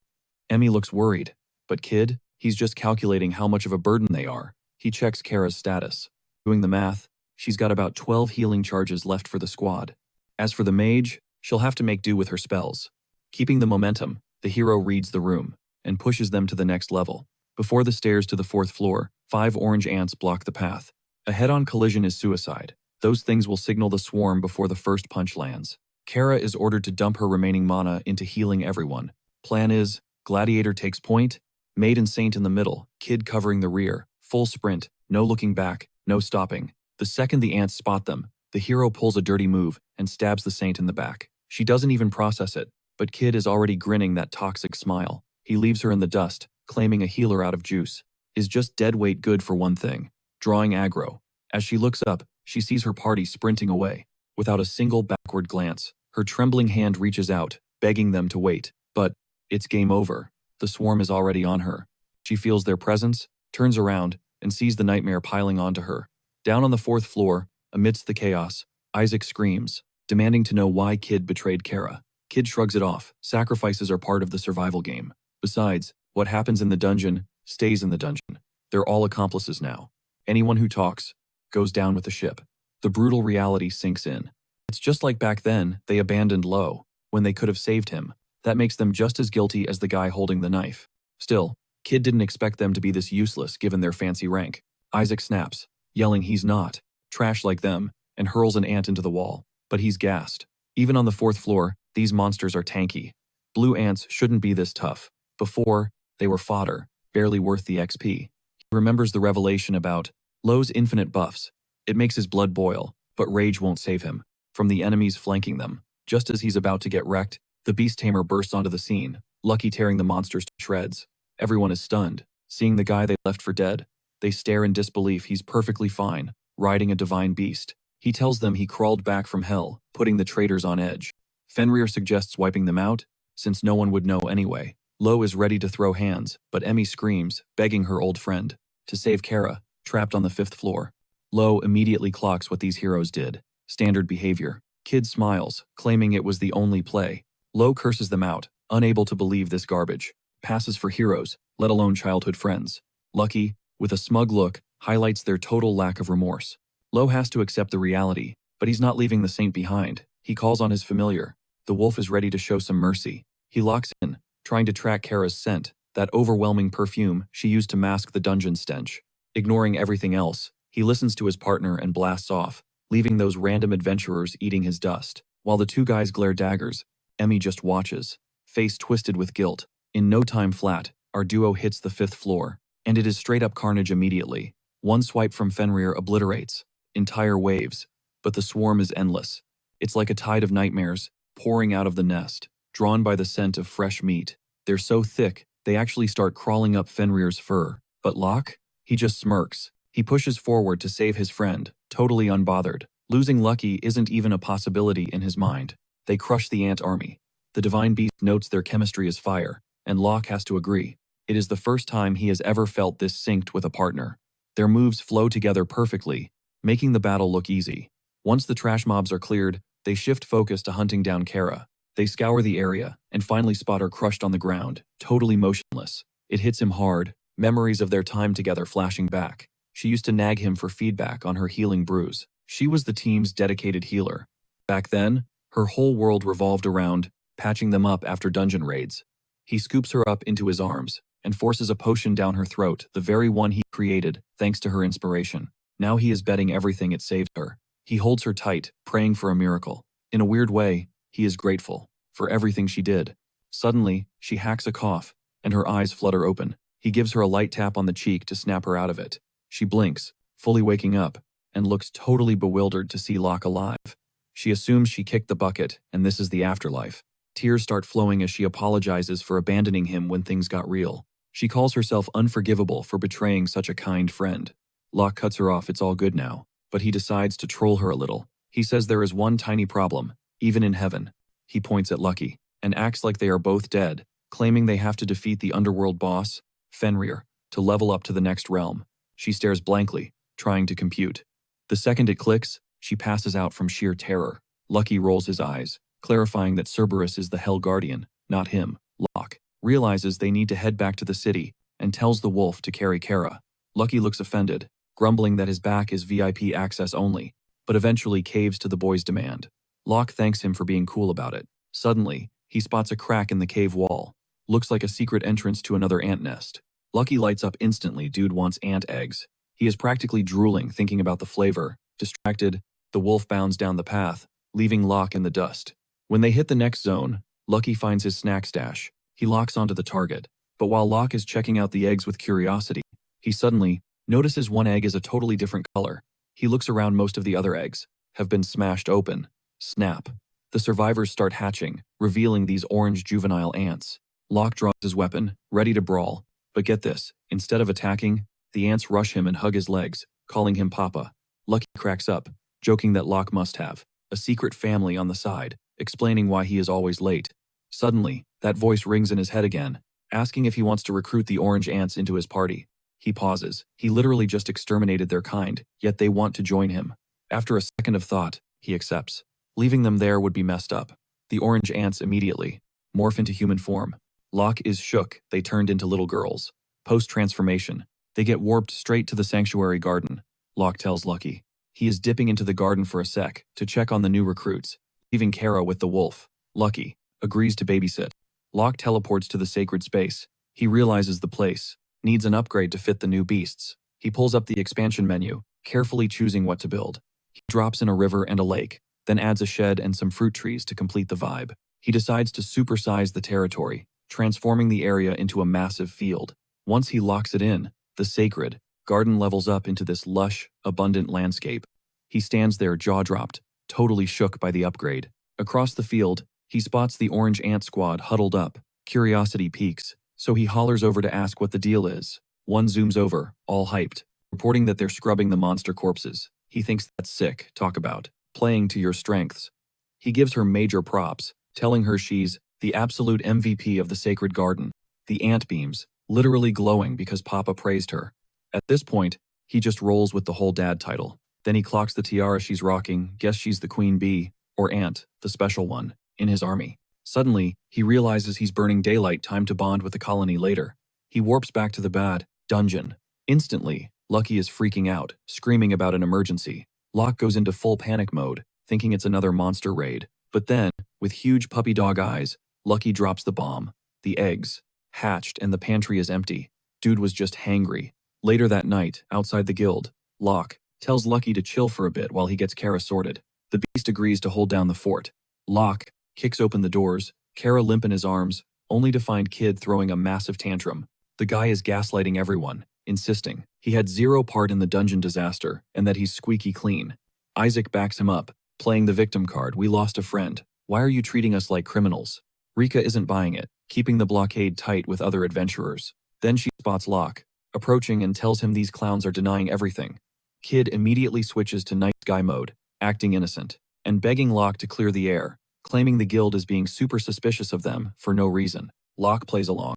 Emmy looks worried, but Kid, he's just calculating how much of a burden they are. He checks Kara's status. Doing the math, she's got about 12 healing charges left for the squad. As for the mage, she'll have to make do with her spells. Keeping the momentum, the hero reads the room and pushes them to the next level. Before the stairs to the 4th floor, 5 orange ants block the path. A head-on collision is suicide. Those things will signal the swarm before the first punch lands. Kara is ordered to dump her remaining mana into healing everyone. Plan is, Gladiator takes point, Maid and Saint in the middle, Kid covering the rear, full sprint, no looking back, no stopping. The second the ants spot them, the hero pulls a dirty move and stabs the Saint in the back. She doesn't even process it, but Kid is already grinning that toxic smile. He leaves her in the dust, claiming a healer out of juice. Is just dead weight good for one thing? Drawing aggro. As she looks up, she sees her party sprinting away. Without a single backward glance, her trembling hand reaches out, begging them to wait. But it's game over. The swarm is already on her. She feels their presence, turns around, and sees the nightmare piling onto her. Down on the 4th floor, amidst the chaos, Isaac screams, demanding to know why Kid betrayed Kara. Kid shrugs it off. Sacrifices are part of the survival game. Besides, what happens in the dungeon stays in the dungeon. They're all accomplices now. Anyone who talks goes down with the ship. The brutal reality sinks in. It's just like back then, they abandoned Lo when they could have saved him. That makes them just as guilty as the guy holding the knife. Still, Kid didn't expect them to be this useless given their fancy rank. Isaac snaps, yelling he's not trash like them, and hurls an ant into the wall. But he's gassed. Even on the 4th floor, these monsters are tanky. Blue ants shouldn't be this tough. Before, they were fodder, barely worth the XP. He remembers the revelation about Lo's infinite buffs. It makes his blood boil, but rage won't save him from the enemies flanking them. Just as he's about to get wrecked, the Beast Tamer bursts onto the scene, Lucky tearing the monsters to shreds. Everyone is stunned. Seeing the guy they left for dead, they stare in disbelief. He's perfectly fine, riding a divine beast. He tells them he crawled back from hell, putting the traitors on edge. Fenrir suggests wiping them out, since no one would know anyway. Lo is ready to throw hands, but Emmy screams, begging her old friend to save Kara, trapped on the 5th floor. Lo immediately clocks what these heroes did. Standard behavior. Kid smiles, claiming it was the only play. Lo curses them out, unable to believe this garbage. Passes for heroes, let alone childhood friends. Lucky, with a smug look, highlights their total lack of remorse. Lo has to accept the reality, but he's not leaving the Saint behind. He calls on his familiar. The wolf is ready to show some mercy. He locks in, trying to track Kara's scent, that overwhelming perfume she used to mask the dungeon stench. Ignoring everything else, he listens to his partner and blasts off, leaving those random adventurers eating his dust. While the two guys glare daggers, Emmy just watches, face twisted with guilt. In no time flat, our duo hits the 5th floor, and it is straight up carnage immediately. One swipe from Fenrir obliterates entire waves, but the swarm is endless. It's like a tide of nightmares pouring out of the nest, drawn by the scent of fresh meat. They're so thick, they actually start crawling up Fenrir's fur. But Locke? He just smirks. He pushes forward to save his friend, totally unbothered. Losing Lucky isn't even a possibility in his mind. They crush the ant army. The divine beast notes their chemistry is fire, and Locke has to agree. It is the first time he has ever felt this synced with a partner. Their moves flow together perfectly, making the battle look easy. Once the trash mobs are cleared, they shift focus to hunting down Kara. They scour the area and finally spot her crushed on the ground, totally motionless. It hits him hard, memories of their time together flashing back. She used to nag him for feedback on her healing bruise. She was the team's dedicated healer. Back then, her whole world revolved around patching them up after dungeon raids. He scoops her up into his arms and forces a potion down her throat, the very one he created, thanks to her inspiration. Now he is betting everything it saved her. He holds her tight, praying for a miracle. In a weird way, he is grateful for everything she did. Suddenly, she hacks a cough, and her eyes flutter open. He gives her a light tap on the cheek to snap her out of it. She blinks, fully waking up, and looks totally bewildered to see Locke alive. She assumes she kicked the bucket, and this is the afterlife. Tears start flowing as she apologizes for abandoning him when things got real. She calls herself unforgivable for betraying such a kind friend. Locke cuts her off, it's all good now, but he decides to troll her a little. He says there is one tiny problem, even in heaven. He points at Lucky, and acts like they are both dead, claiming they have to defeat the underworld boss, Fenrir, to level up to the next realm. She stares blankly, trying to compute. The second it clicks, she passes out from sheer terror. Lucky rolls his eyes, clarifying that Cerberus is the Hell Guardian, not him. Locke realizes they need to head back to the city and tells the wolf to carry Kara. Lucky looks offended, grumbling that his back is VIP access only, but eventually caves to the boy's demand. Locke thanks him for being cool about it. Suddenly, he spots a crack in the cave wall. Looks like a secret entrance to another ant nest. Lucky lights up instantly. Dude wants ant eggs. He is practically drooling thinking about the flavor. Distracted, the wolf bounds down the path, leaving Locke in the dust. When they hit the next zone, Lucky finds his snack stash. He locks onto the target, but while Locke is checking out the eggs with curiosity, he suddenly notices one egg is a totally different color. He looks around, most of the other eggs have been smashed open. Snap. The survivors start hatching, revealing these orange juvenile ants. Locke draws his weapon, ready to brawl, but get this, instead of attacking, the ants rush him and hug his legs, calling him Papa. Lucky cracks up, joking that Locke must have a secret family on the side, explaining why he is always late. Suddenly, that voice rings in his head again, asking if he wants to recruit the orange ants into his party. He pauses. He literally just exterminated their kind, yet they want to join him. After a second of thought, he accepts. Leaving them there would be messed up. The orange ants immediately morph into human form. Locke is shook. They turned into little girls. Post-transformation, they get warped straight to the sanctuary garden. Locke tells Lucky he is dipping into the garden for a sec to check on the new recruits, leaving Kara with the wolf. Lucky agrees to babysit. Locke teleports to the sacred space. He realizes the place needs an upgrade to fit the new beasts. He pulls up the expansion menu, carefully choosing what to build. He drops in a river and a lake, then adds a shed and some fruit trees to complete the vibe. He decides to supersize the territory, transforming the area into a massive field. Once he locks it in, the sacred garden levels up into this lush, abundant landscape. He stands there jaw-dropped, totally shook by the upgrade. Across the field, he spots the orange ant squad huddled up. Curiosity peaks, so he hollers over to ask what the deal is. One zooms over, all hyped, reporting that they're scrubbing the monster corpses. He thinks that's sick. Talk about playing to your strengths. He gives her major props, telling her she's the absolute MVP of the sacred garden. The ant beams, literally glowing because Papa praised her. At this point, he just rolls with the whole dad title. Then he clocks the tiara she's rocking, guess she's the queen bee, or ant, the special one, in his army. Suddenly, he realizes he's burning daylight, time to bond with the colony later. He warps back to the bad dungeon. Instantly, Lucky is freaking out, screaming about an emergency. Locke goes into full panic mode, thinking it's another monster raid. But then, with huge puppy dog eyes, Lucky drops the bomb. The eggs hatched and the pantry is empty. Dude was just hangry. Later that night, outside the guild, Locke tells Lucky to chill for a bit while he gets Kara sorted. The beast agrees to hold down the fort. Locke kicks open the doors, Kara limp in his arms, only to find Kid throwing a massive tantrum. The guy is gaslighting everyone, insisting he had zero part in the dungeon disaster and that he's squeaky clean. Isaac backs him up, playing the victim card. We lost a friend. Why are you treating us like criminals? Rika isn't buying it, keeping the blockade tight with other adventurers. Then she spots Locke, approaching and tells him these clowns are denying everything. Kid immediately switches to nice guy mode, acting innocent, and begging Locke to clear the air, claiming the guild is being super suspicious of them for no reason. Locke plays along.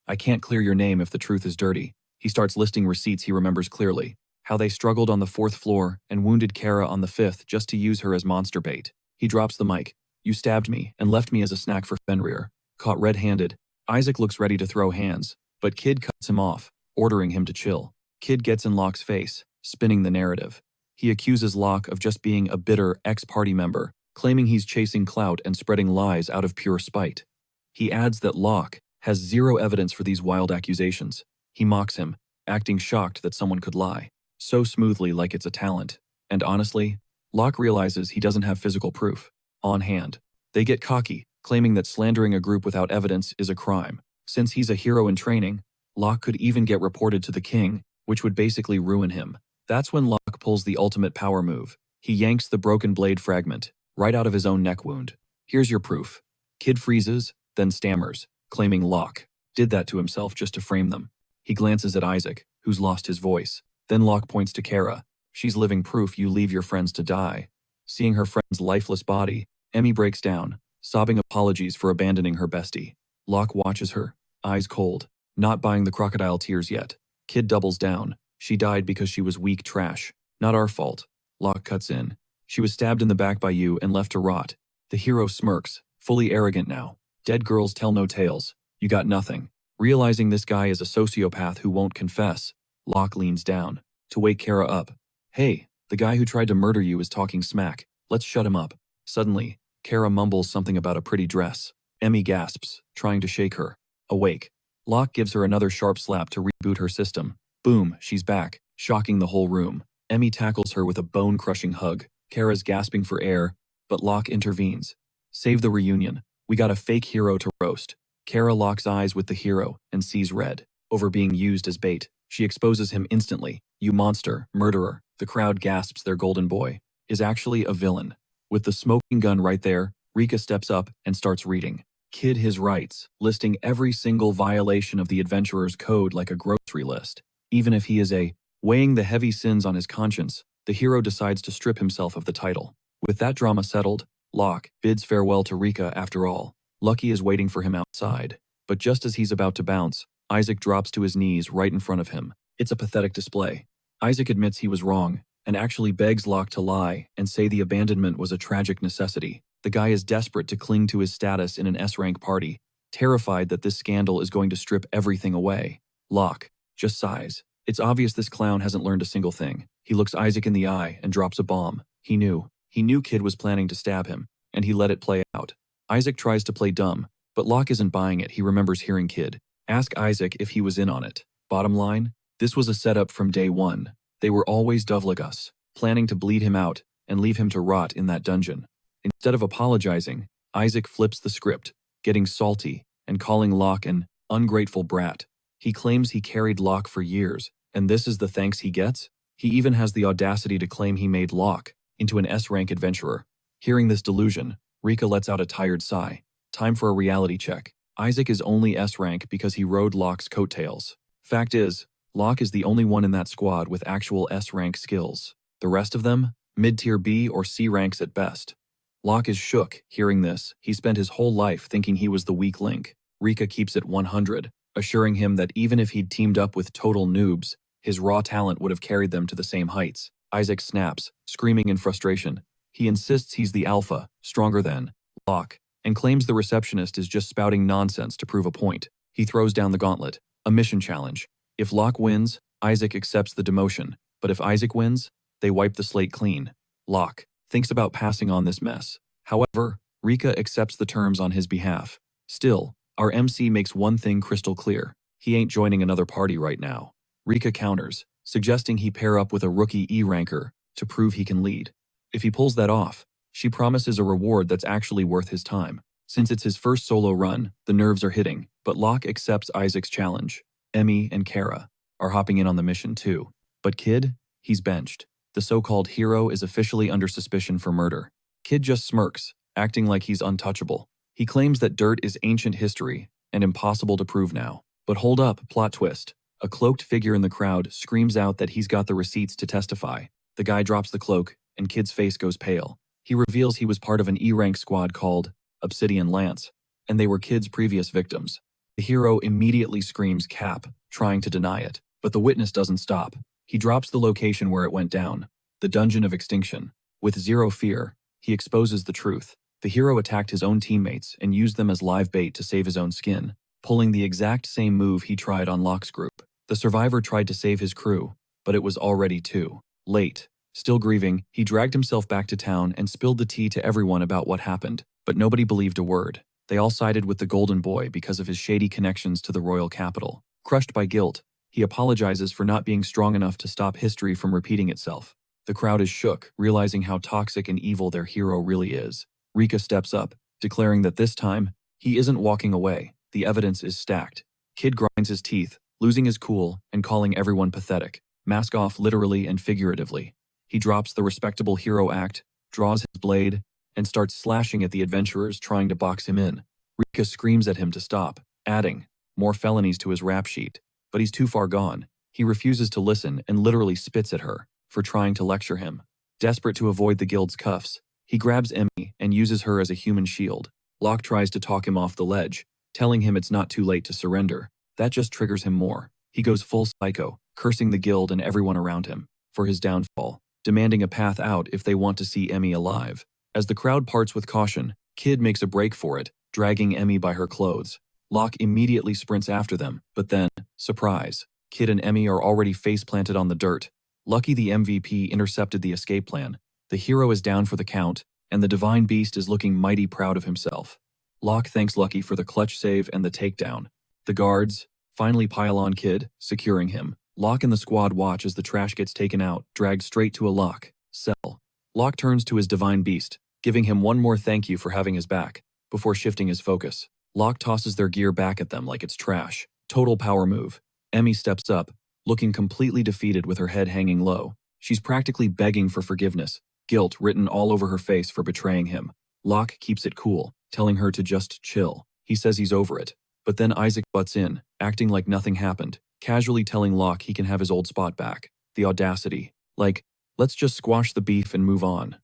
I can't clear your name if the truth is dirty. He starts listing receipts he remembers clearly. How they struggled on the 4th floor and wounded Kara on the 5th just to use her as monster bait. He drops the mic. You stabbed me and left me as a snack for Fenrir. Caught red-handed. Isaac looks ready to throw hands, but Kid cuts him off, ordering him to chill. Kid gets in Locke's face, spinning the narrative. He accuses Locke of just being a bitter ex-party member, claiming he's chasing clout and spreading lies out of pure spite. He adds that Locke has zero evidence for these wild accusations. He mocks him, acting shocked that someone could lie so smoothly like it's a talent. And honestly, Locke realizes he doesn't have physical proof on hand. They get cocky, claiming that slandering a group without evidence is a crime. Since he's a hero in training, Locke could even get reported to the king, which would basically ruin him. That's when Locke pulls the ultimate power move. He yanks the broken blade fragment right out of his own neck wound. Here's your proof. Kid freezes, then stammers, claiming Locke did that to himself just to frame them. He glances at Isaac, who's lost his voice. Then Locke points to Kara. She's living proof you leave your friends to die. Seeing her friend's lifeless body, Emmy breaks down, sobbing apologies for abandoning her bestie. Locke watches her, eyes cold, not buying the crocodile tears yet. Kid doubles down. She died because she was weak trash. Not our fault. Locke cuts in. She was stabbed in the back by you and left to rot. The hero smirks, fully arrogant now. Dead girls tell no tales. You got nothing. Realizing this guy is a sociopath who won't confess, Locke leans down to wake Kara up. Hey, the guy who tried to murder you is talking smack. Let's shut him up. Suddenly, Kara mumbles something about a pretty dress. Emmy gasps, trying to shake her awake. Locke gives her another sharp slap to reboot her system. Boom, she's back, shocking the whole room. Emmy tackles her with a bone-crushing hug. Kara's gasping for air, but Locke intervenes. Save the reunion. We got a fake hero to roast. Kara locks eyes with the hero and sees red. Over being used as bait, she exposes him instantly. You monster, murderer. The crowd gasps their golden boy is actually a villain. With the smoking gun right there, Rika steps up and starts reading. Kid his rights, listing every single violation of the adventurer's code like a grocery list. Even if he is weighing the heavy sins on his conscience, the hero decides to strip himself of the title. With that drama settled, Locke bids farewell to Rika after all. Lucky is waiting for him outside. But just as he's about to bounce, Isaac drops to his knees right in front of him. It's a pathetic display. Isaac admits he was wrong, and actually begs Locke to lie and say the abandonment was a tragic necessity. The guy is desperate to cling to his status in an S-rank party, terrified that this scandal is going to strip everything away. Locke just sighs. It's obvious this clown hasn't learned a single thing. He looks Isaac in the eye and drops a bomb. He knew Kid was planning to stab him, and he let it play out. Isaac tries to play dumb, but Locke isn't buying it. He remembers hearing Kid ask Isaac if he was in on it. Bottom line, this was a setup from day one. They were always Dovlagus, planning to bleed him out and leave him to rot in that dungeon. Instead of apologizing, Isaac flips the script, getting salty and calling Locke an ungrateful brat. He claims he carried Locke for years, and this is the thanks he gets? He even has the audacity to claim he made Locke into an S-rank adventurer. Hearing this delusion, Rika lets out a tired sigh. Time for a reality check. Isaac is only S-rank because he rode Locke's coattails. Fact is, Locke is the only one in that squad with actual S-rank skills. The rest of them, mid-tier B or C ranks at best. Locke is shook hearing this. He spent his whole life thinking he was the weak link. Rika keeps it 100, assuring him that even if he'd teamed up with total noobs, his raw talent would have carried them to the same heights. Isaac snaps, screaming in frustration. He insists he's the alpha, stronger than Locke, and claims the receptionist is just spouting nonsense to prove a point. He throws down the gauntlet, a mission challenge. If Locke wins, Isaac accepts the demotion, but if Isaac wins, they wipe the slate clean. Locke thinks about passing on this mess. However, Rika accepts the terms on his behalf. Still, our MC makes one thing crystal clear. He ain't joining another party right now. Rika counters, suggesting he pair up with a rookie E-ranker to prove he can lead. If he pulls that off, she promises a reward that's actually worth his time. Since it's his first solo run, the nerves are hitting, but Locke accepts Isaac's challenge. Emmy and Kara are hopping in on the mission too. But Kid, he's benched. The so-called hero is officially under suspicion for murder. Kid just smirks, acting like he's untouchable. He claims that dirt is ancient history and impossible to prove now. But hold up, plot twist. A cloaked figure in the crowd screams out that he's got the receipts to testify. The guy drops the cloak, and Kid's face goes pale. He reveals he was part of an E-rank squad called Obsidian Lance, and they were Kid's previous victims. The hero immediately screams Cap, trying to deny it, but the witness doesn't stop. He drops the location where it went down, the Dungeon of Extinction. With zero fear, he exposes the truth. The hero attacked his own teammates and used them as live bait to save his own skin, pulling the exact same move he tried on Locke's group. The survivor tried to save his crew, but it was already too late. Still grieving, he dragged himself back to town and spilled the tea to everyone about what happened, but nobody believed a word. They all sided with the Golden Boy because of his shady connections to the royal capital. Crushed by guilt, he apologizes for not being strong enough to stop history from repeating itself. The crowd is shook, realizing how toxic and evil their hero really is. Rika steps up, declaring that this time, he isn't walking away. The evidence is stacked. Kid grinds his teeth, losing his cool and calling everyone pathetic. Mask off literally and figuratively. He drops the respectable hero act, draws his blade, and starts slashing at the adventurers trying to box him in. Rika screams at him to stop, adding more felonies to his rap sheet. But he's too far gone. He refuses to listen and literally spits at her for trying to lecture him. Desperate to avoid the guild's cuffs, he grabs Emmy and uses her as a human shield. Locke tries to talk him off the ledge, telling him it's not too late to surrender. That just triggers him more. He goes full psycho, cursing the guild and everyone around him for his downfall, demanding a path out if they want to see Emmy alive. As the crowd parts with caution, Kid makes a break for it, dragging Emmy by her clothes. Locke immediately sprints after them, but then, surprise, Kid and Emmy are already face-planted on the dirt. Lucky the MVP intercepted the escape plan. The hero is down for the count, and the divine beast is looking mighty proud of himself. Locke thanks Lucky for the clutch save and the takedown. The guards finally pile on Kid, securing him. Locke and the squad watch as the trash gets taken out, dragged straight to a Locke cell. Locke turns to his divine beast, giving him one more thank you for having his back, before shifting his focus. Locke tosses their gear back at them like it's trash. Total power move. Emmy steps up, looking completely defeated with her head hanging low. She's practically begging for forgiveness, guilt written all over her face for betraying him. Locke keeps it cool, telling her to just chill. He says he's over it. But then Isaac butts in, acting like nothing happened, casually telling Locke he can have his old spot back. The audacity. Like, let's just squash the beef and move on.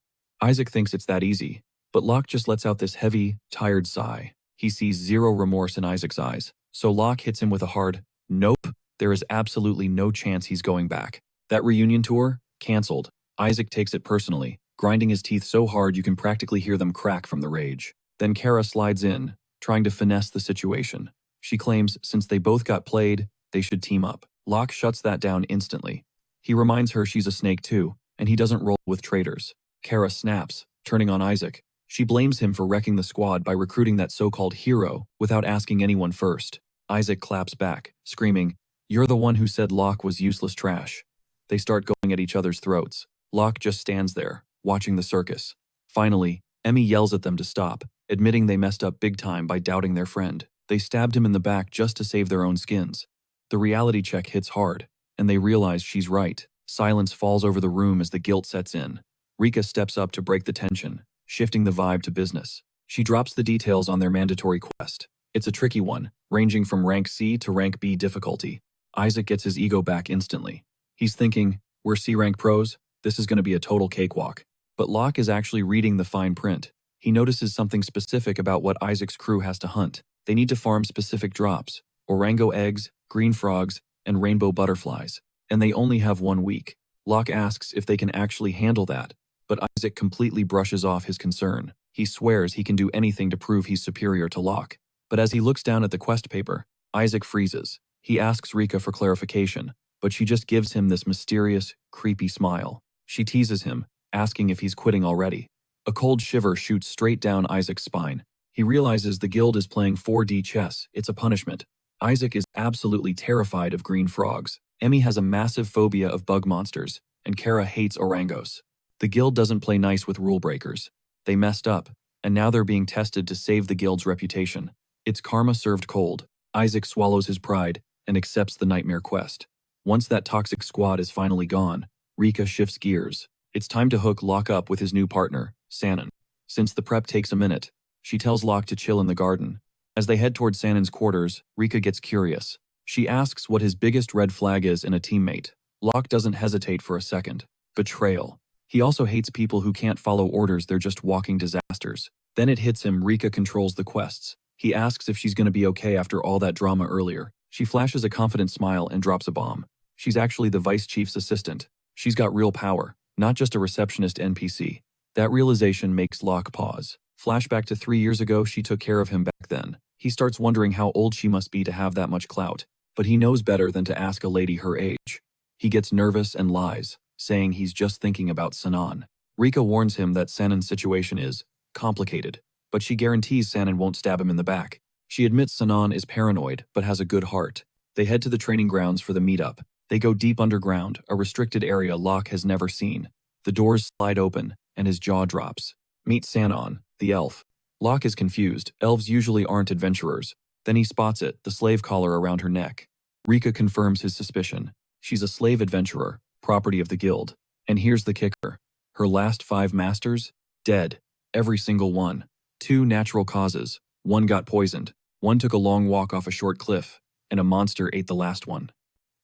Isaac thinks it's that easy, but Locke just lets out this heavy, tired sigh. He sees zero remorse in Isaac's eyes, so Locke hits him with a hard, nope, there is absolutely no chance he's going back. That reunion tour? Cancelled. Isaac takes it personally, grinding his teeth so hard you can practically hear them crack from the rage. Then Kara slides in, trying to finesse the situation. She claims since they both got played, they should team up. Locke shuts that down instantly. He reminds her she's a snake too, and he doesn't roll with traitors. Kara snaps, turning on Isaac. She blames him for wrecking the squad by recruiting that so-called hero without asking anyone first. Isaac claps back, screaming, "You're the one who said Locke was useless trash." They start going at each other's throats. Locke just stands there, watching the circus. Finally, Emmy yells at them to stop, admitting they messed up big time by doubting their friend. They stabbed him in the back just to save their own skins. The reality check hits hard, and they realize she's right. Silence falls over the room as the guilt sets in. Rika steps up to break the tension, shifting the vibe to business. She drops the details on their mandatory quest. It's a tricky one, ranging from rank C to rank B difficulty. Isaac gets his ego back instantly. He's thinking, we're C-rank pros, this is going to be a total cakewalk. But Locke is actually reading the fine print. He notices something specific about what Isaac's crew has to hunt. They need to farm specific drops, orango eggs, green frogs, and rainbow butterflies. And they only have 1 week. Locke asks if they can actually handle that, but Isaac completely brushes off his concern. He swears he can do anything to prove he's superior to Locke. But as he looks down at the quest paper, Isaac freezes. He asks Rika for clarification, but she just gives him this mysterious, creepy smile. She teases him, asking if he's quitting already. A cold shiver shoots straight down Isaac's spine. He realizes the guild is playing 4D chess. It's a punishment. Isaac is absolutely terrified of green frogs. Emmy has a massive phobia of bug monsters, and Kara hates orangos. The guild doesn't play nice with rule breakers. They messed up, and now they're being tested to save the guild's reputation. It's karma served cold. Isaac swallows his pride and accepts the nightmare quest. Once that toxic squad is finally gone, Rika shifts gears. It's time to hook Locke up with his new partner, Sanon. Since the prep takes a minute, She tells Locke to chill in the garden. As they head toward Sanon's quarters, Rika gets curious. She asks what his biggest red flag is in a teammate. Locke doesn't hesitate for a second. Betrayal. He also hates people who can't follow orders, they're just walking disasters. Then it hits him, Rika controls the quests. He asks if she's gonna be okay after all that drama earlier. She flashes a confident smile and drops a bomb. She's actually the vice chief's assistant. She's got real power, not just a receptionist NPC. That realization makes Locke pause. Flashback to 3 years ago, she took care of him back then. He starts wondering how old she must be to have that much clout. But he knows better than to ask a lady her age. He gets nervous and lies, saying he's just thinking about Sanon. Rika warns him that Sanon's situation is complicated, but she guarantees Sanon won't stab him in the back. She admits Sanon is paranoid, but has a good heart. They head to the training grounds for the meetup. They go deep underground, a restricted area Locke has never seen. The doors slide open, and his jaw drops. Meet Sanon, the elf. Locke is confused. Elves usually aren't adventurers. Then he spots it, the slave collar around her neck. Rika confirms his suspicion. She's a slave adventurer, property of the guild. And here's the kicker. Her last 5 masters? Dead. Every single one. 2 natural causes. 1 got poisoned. 1 took a long walk off a short cliff. And a monster ate the last one.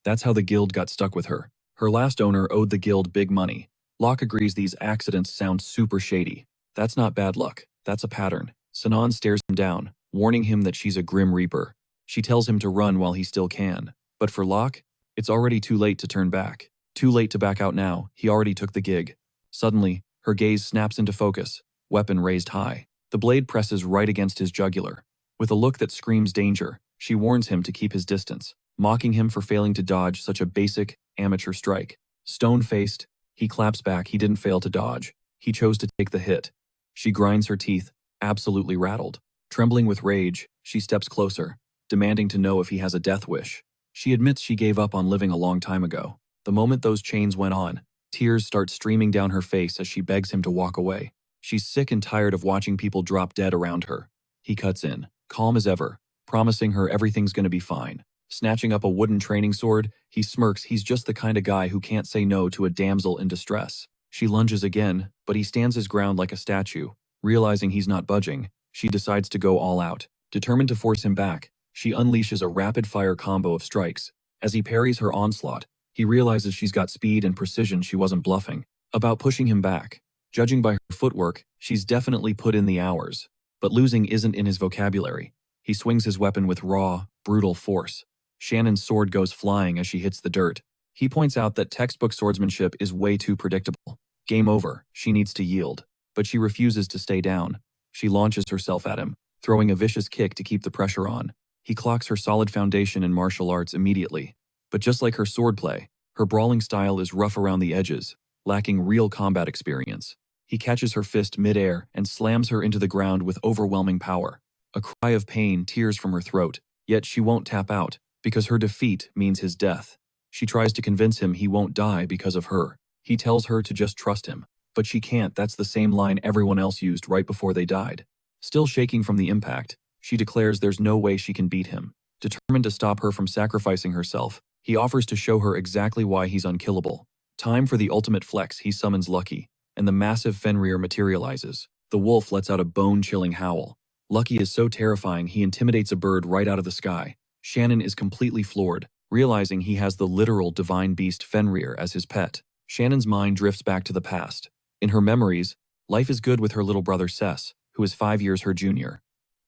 That's how the guild got stuck with her. Her last owner owed the guild big money. Locke agrees these accidents sound super shady. That's not bad luck. That's a pattern. Sanon stares him down, warning him that she's a grim reaper. She tells him to run while he still can. But for Locke, it's already too late to turn back. Too late to back out now, he already took the gig. Suddenly, her gaze snaps into focus, weapon raised high. The blade presses right against his jugular. With a look that screams danger, she warns him to keep his distance, mocking him for failing to dodge such a basic, amateur strike. Stone-faced, he claps back. He didn't fail to dodge. He chose to take the hit. She grinds her teeth, absolutely rattled. Trembling with rage, she steps closer, demanding to know if he has a death wish. She admits she gave up on living a long time ago. The moment those chains went on, tears start streaming down her face as she begs him to walk away. She's sick and tired of watching people drop dead around her. He cuts in, calm as ever, promising her everything's gonna be fine. Snatching up a wooden training sword, he smirks. He's just the kind of guy who can't say no to a damsel in distress. She lunges again, but he stands his ground like a statue. Realizing he's not budging, she decides to go all out. Determined to force him back, she unleashes a rapid-fire combo of strikes. As he parries her onslaught, he realizes she's got speed and precision. She wasn't bluffing about pushing him back. Judging by her footwork, she's definitely put in the hours. But losing isn't in his vocabulary. He swings his weapon with raw, brutal force. Shannon's sword goes flying as she hits the dirt. He points out that textbook swordsmanship is way too predictable. Game over, she needs to yield. But she refuses to stay down. She launches herself at him, throwing a vicious kick to keep the pressure on. He clocks her solid foundation in martial arts immediately. But just like her swordplay, her brawling style is rough around the edges, lacking real combat experience. He catches her fist mid-air and slams her into the ground with overwhelming power. A cry of pain tears from her throat, yet she won't tap out, because her defeat means his death. She tries to convince him he won't die because of her. He tells her to just trust him, but she can't. That's the same line everyone else used right before they died. Still shaking from the impact, she declares there's no way she can beat him. Determined to stop her from sacrificing herself, he offers to show her exactly why he's unkillable. Time for the ultimate flex. He summons Lucky, and the massive Fenrir materializes. The wolf lets out a bone-chilling howl. Lucky is so terrifying he intimidates a bird right out of the sky. Shannon is completely floored, realizing he has the literal divine beast Fenrir as his pet. Shannon's mind drifts back to the past. In her memories, life is good with her little brother Sess, who is 5 years her junior.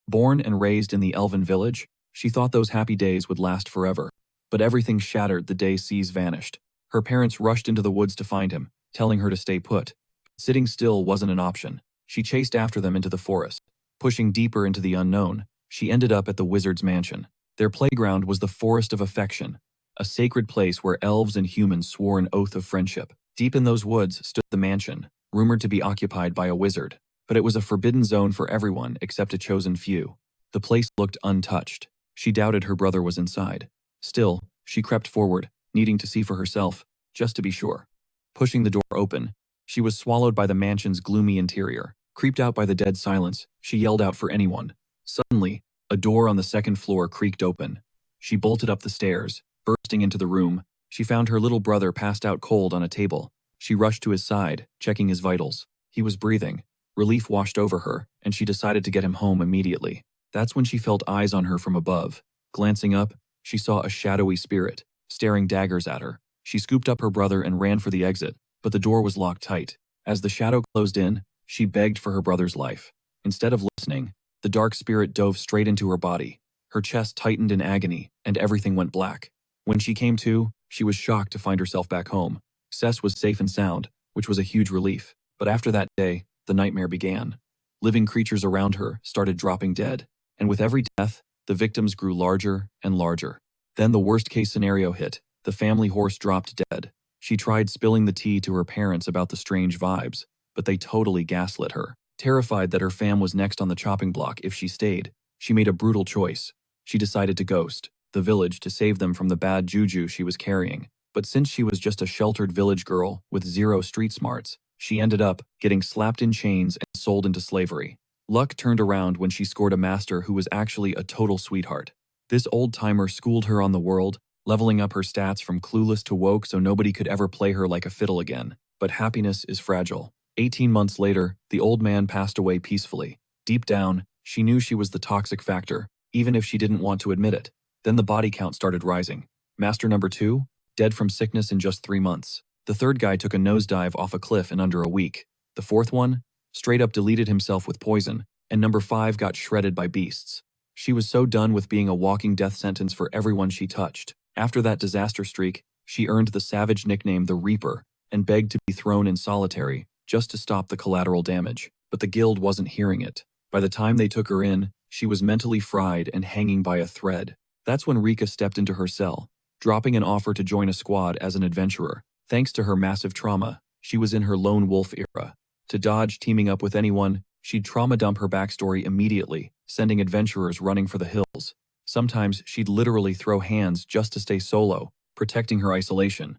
Born and raised in the elven village, she thought those happy days would last forever. But everything shattered the day Sess vanished. Her parents rushed into the woods to find him, telling her to stay put. Sitting still wasn't an option. She chased after them into the forest. Pushing deeper into the unknown, she ended up at the wizard's mansion. Their playground was the Forest of Affection, a sacred place where elves and humans swore an oath of friendship. Deep in those woods stood the mansion, rumored to be occupied by a wizard. But it was a forbidden zone for everyone except a chosen few. The place looked untouched. She doubted her brother was inside. Still, she crept forward, needing to see for herself, just to be sure. Pushing the door open, she was swallowed by the mansion's gloomy interior. Creeped out by the dead silence, she yelled out for anyone. Suddenly, a door on the second floor creaked open. She bolted up the stairs. Bursting into the room, she found her little brother passed out cold on a table. She rushed to his side, checking his vitals. He was breathing, Relief washed over her, and she decided to get him home immediately. That's when she felt eyes on her from above. Glancing up, she saw a shadowy spirit, staring daggers at her. She scooped up her brother and ran for the exit, but the door was locked tight. As the shadow closed in, she begged for her brother's life. Instead of listening, the dark spirit dove straight into her body. Her chest tightened in agony, and everything went black. When she came to, she was shocked to find herself back home. Cess was safe and sound, which was a huge relief. But after that day, the nightmare began. Living creatures around her started dropping dead, and with every death, the victims grew larger and larger. Then the worst-case scenario hit. The family horse dropped dead. She tried spilling the tea to her parents about the strange vibes, but they totally gaslit her. Terrified that her fam was next on the chopping block if she stayed, she made a brutal choice. She decided to ghost the village to save them from the bad juju she was carrying. But since she was just a sheltered village girl with zero street smarts, she ended up getting slapped in chains and sold into slavery. Luck turned around when she scored a master who was actually a total sweetheart. This old-timer schooled her on the world, leveling up her stats from clueless to woke so nobody could ever play her like a fiddle again. But happiness is fragile. 18 months later, the old man passed away peacefully. Deep down, she knew she was the toxic factor, even if she didn't want to admit it. Then the body count started rising. Master number 2, dead from sickness in just 3 months. The third guy took a nosedive off a cliff in under a week. The fourth one, straight up deleted himself with poison, and number 5 got shredded by beasts. She was so done with being a walking death sentence for everyone she touched. After that disaster streak, she earned the savage nickname the Reaper, and begged to be thrown in solitary, just to stop the collateral damage. But the guild wasn't hearing it. By the time they took her in, she was mentally fried and hanging by a thread. That's when Rika stepped into her cell, dropping an offer to join a squad as an adventurer. Thanks to her massive trauma, she was in her lone wolf era. To dodge teaming up with anyone, she'd trauma dump her backstory immediately, sending adventurers running for the hills. Sometimes she'd literally throw hands just to stay solo, protecting her isolation.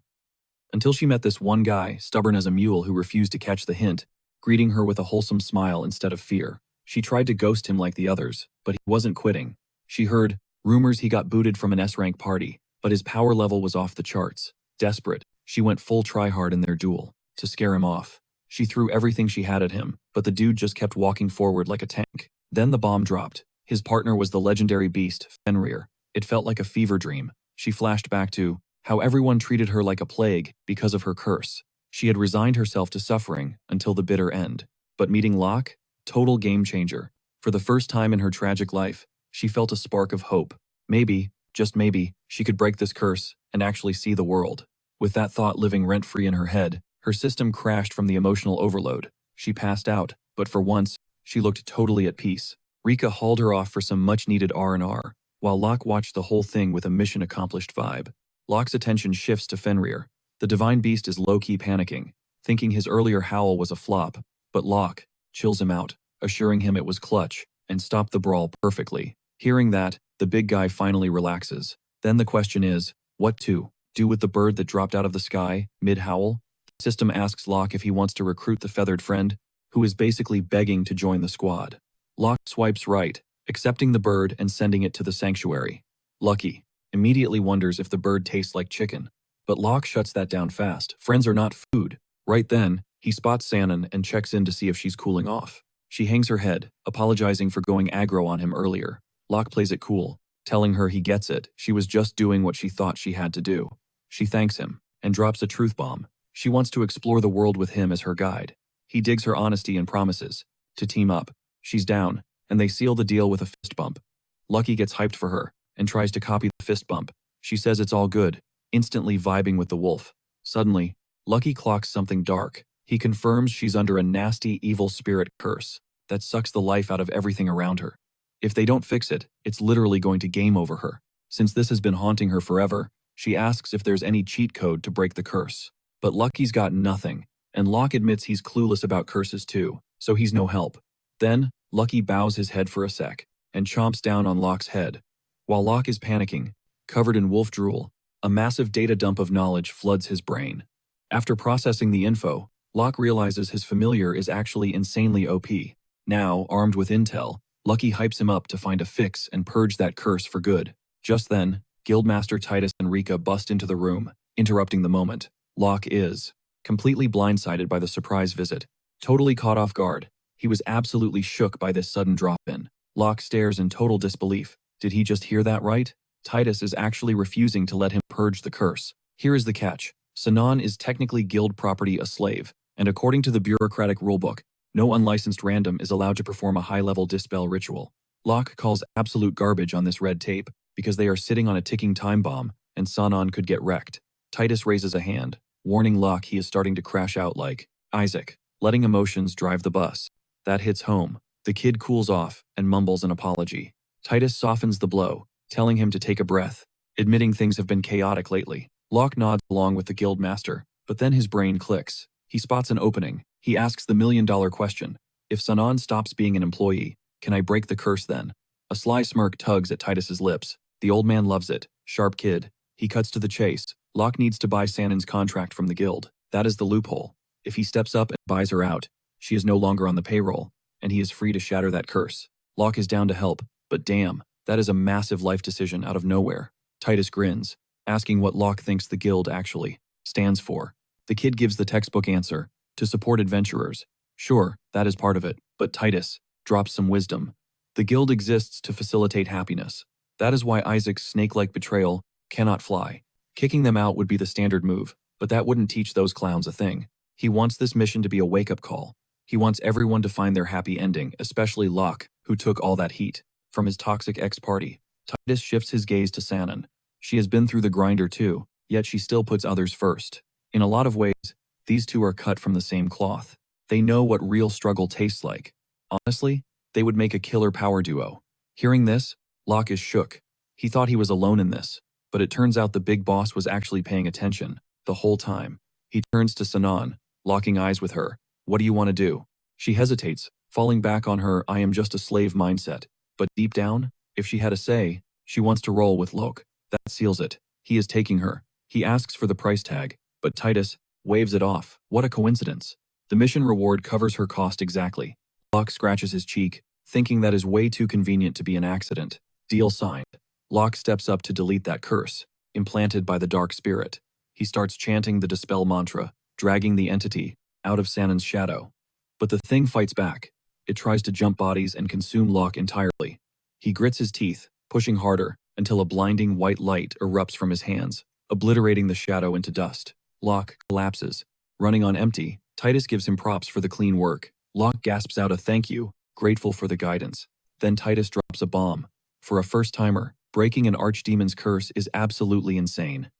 Until she met this one guy, stubborn as a mule, who refused to catch the hint, greeting her with a wholesome smile instead of fear. She tried to ghost him like the others, but he wasn't quitting. She heard rumors he got booted from an S-rank party, but his power level was off the charts. Desperate, she went full tryhard in their duel. To scare him off, she threw everything she had at him, but the dude just kept walking forward like a tank. Then the bomb dropped. His partner was the legendary beast, Fenrir. It felt like a fever dream. She flashed back to how everyone treated her like a plague because of her curse. She had resigned herself to suffering until the bitter end. But meeting Locke? Total game changer. For the first time in her tragic life, she felt a spark of hope. Maybe, just maybe, she could break this curse and actually see the world. With that thought living rent-free in her head, her system crashed from the emotional overload. She passed out, but for once, she looked totally at peace. Rika hauled her off for some much-needed R&R, while Locke watched the whole thing with a mission-accomplished vibe. Locke's attention shifts to Fenrir. The divine beast is low-key panicking, thinking his earlier howl was a flop, but Locke chills him out, assuring him it was clutch, and stopped the brawl perfectly. Hearing that, the big guy finally relaxes. Then the question is, what to do with the bird that dropped out of the sky, mid-howl? The system asks Locke if he wants to recruit the feathered friend, who is basically begging to join the squad. Locke swipes right, accepting the bird and sending it to the sanctuary. Lucky immediately wonders if the bird tastes like chicken, but Locke shuts that down fast. Friends are not food. Right then, he spots Sannon and checks in to see if she's cooling off. She hangs her head, apologizing for going aggro on him earlier. Locke plays it cool, telling her he gets it. She was just doing what she thought she had to do. She thanks him and drops a truth bomb. She wants to explore the world with him as her guide. He digs her honesty and promises to team up. She's down, and they seal the deal with a fist bump. Lucky gets hyped for her and tries to copy the fist bump. She says it's all good, instantly vibing with the wolf. Suddenly, Lucky clocks something dark. He confirms she's under a nasty, evil spirit curse that sucks the life out of everything around her. If they don't fix it, it's literally going to game over her. Since this has been haunting her forever, she asks if there's any cheat code to break the curse. But Lucky's got nothing, and Locke admits he's clueless about curses too, so he's no help. Then, Lucky bows his head for a sec and chomps down on Locke's head. While Locke is panicking, covered in wolf drool, a massive data dump of knowledge floods his brain. After processing the info, Locke realizes his familiar is actually insanely OP. Now, armed with intel, Lucky hypes him up to find a fix and purge that curse for good. Just then, Guildmaster Titus and Rika bust into the room, interrupting the moment. Locke is completely blindsided by the surprise visit, totally caught off guard. He was absolutely shook by this sudden drop-in. Locke stares in total disbelief. Did he just hear that right? Titus is actually refusing to let him purge the curse. Here is the catch. Sinan is technically guild property a slave, and according to the bureaucratic rulebook, no unlicensed random is allowed to perform a high-level dispel ritual. Locke calls absolute garbage on this red tape because they are sitting on a ticking time bomb and Sinan could get wrecked. Titus raises a hand, warning Locke he is starting to crash out like Isaac, letting emotions drive the bus. That hits home. The kid cools off and mumbles an apology. Titus softens the blow, telling him to take a breath, admitting things have been chaotic lately. Locke nods along with the guild master, but then his brain clicks. He spots an opening. He asks the million-dollar question. If Sinan stops being an employee, can I break the curse then? A sly smirk tugs at Titus's lips. The old man loves it. Sharp kid. He cuts to the chase. Locke needs to buy Sanon's contract from the guild. That is the loophole. If he steps up and buys her out, she is no longer on the payroll, and he is free to shatter that curse. Locke is down to help, but damn, that is a massive life decision out of nowhere. Titus grins, asking what Locke thinks the guild actually stands for. The kid gives the textbook answer, to support adventurers. Sure, that is part of it, but Titus drops some wisdom. The guild exists to facilitate happiness. That is why Isaac's snake-like betrayal cannot fly. Kicking them out would be the standard move, but that wouldn't teach those clowns a thing. He wants this mission to be a wake-up call. He wants everyone to find their happy ending, especially Locke, who took all that heat from his toxic ex-party. Titus shifts his gaze to Sanon. She has been through the grinder too, yet she still puts others first. In a lot of ways, these two are cut from the same cloth. They know what real struggle tastes like. Honestly, they would make a killer power duo. Hearing this, Locke is shook. He thought he was alone in this, but it turns out the big boss was actually paying attention the whole time. He turns to Sinan, locking eyes with her. What do you want to do? She hesitates, falling back on her I am just a slave mindset. But deep down, if she had a say, she wants to roll with Locke. That seals it. He is taking her. He asks for the price tag, but Titus waves it off. What a coincidence. The mission reward covers her cost exactly. Locke scratches his cheek, thinking that is way too convenient to be an accident. Deal signed. Locke steps up to delete that curse, implanted by the dark spirit. He starts chanting the dispel mantra, dragging the entity out of Sanon's shadow. But the thing fights back. It tries to jump bodies and consume Locke entirely. He grits his teeth, pushing harder, until a blinding white light erupts from his hands, obliterating the shadow into dust. Locke collapses. Running on empty, Titus gives him props for the clean work. Locke gasps out a thank you, grateful for the guidance. Then Titus drops a bomb. For a first-timer, breaking an archdemon's curse is absolutely insane.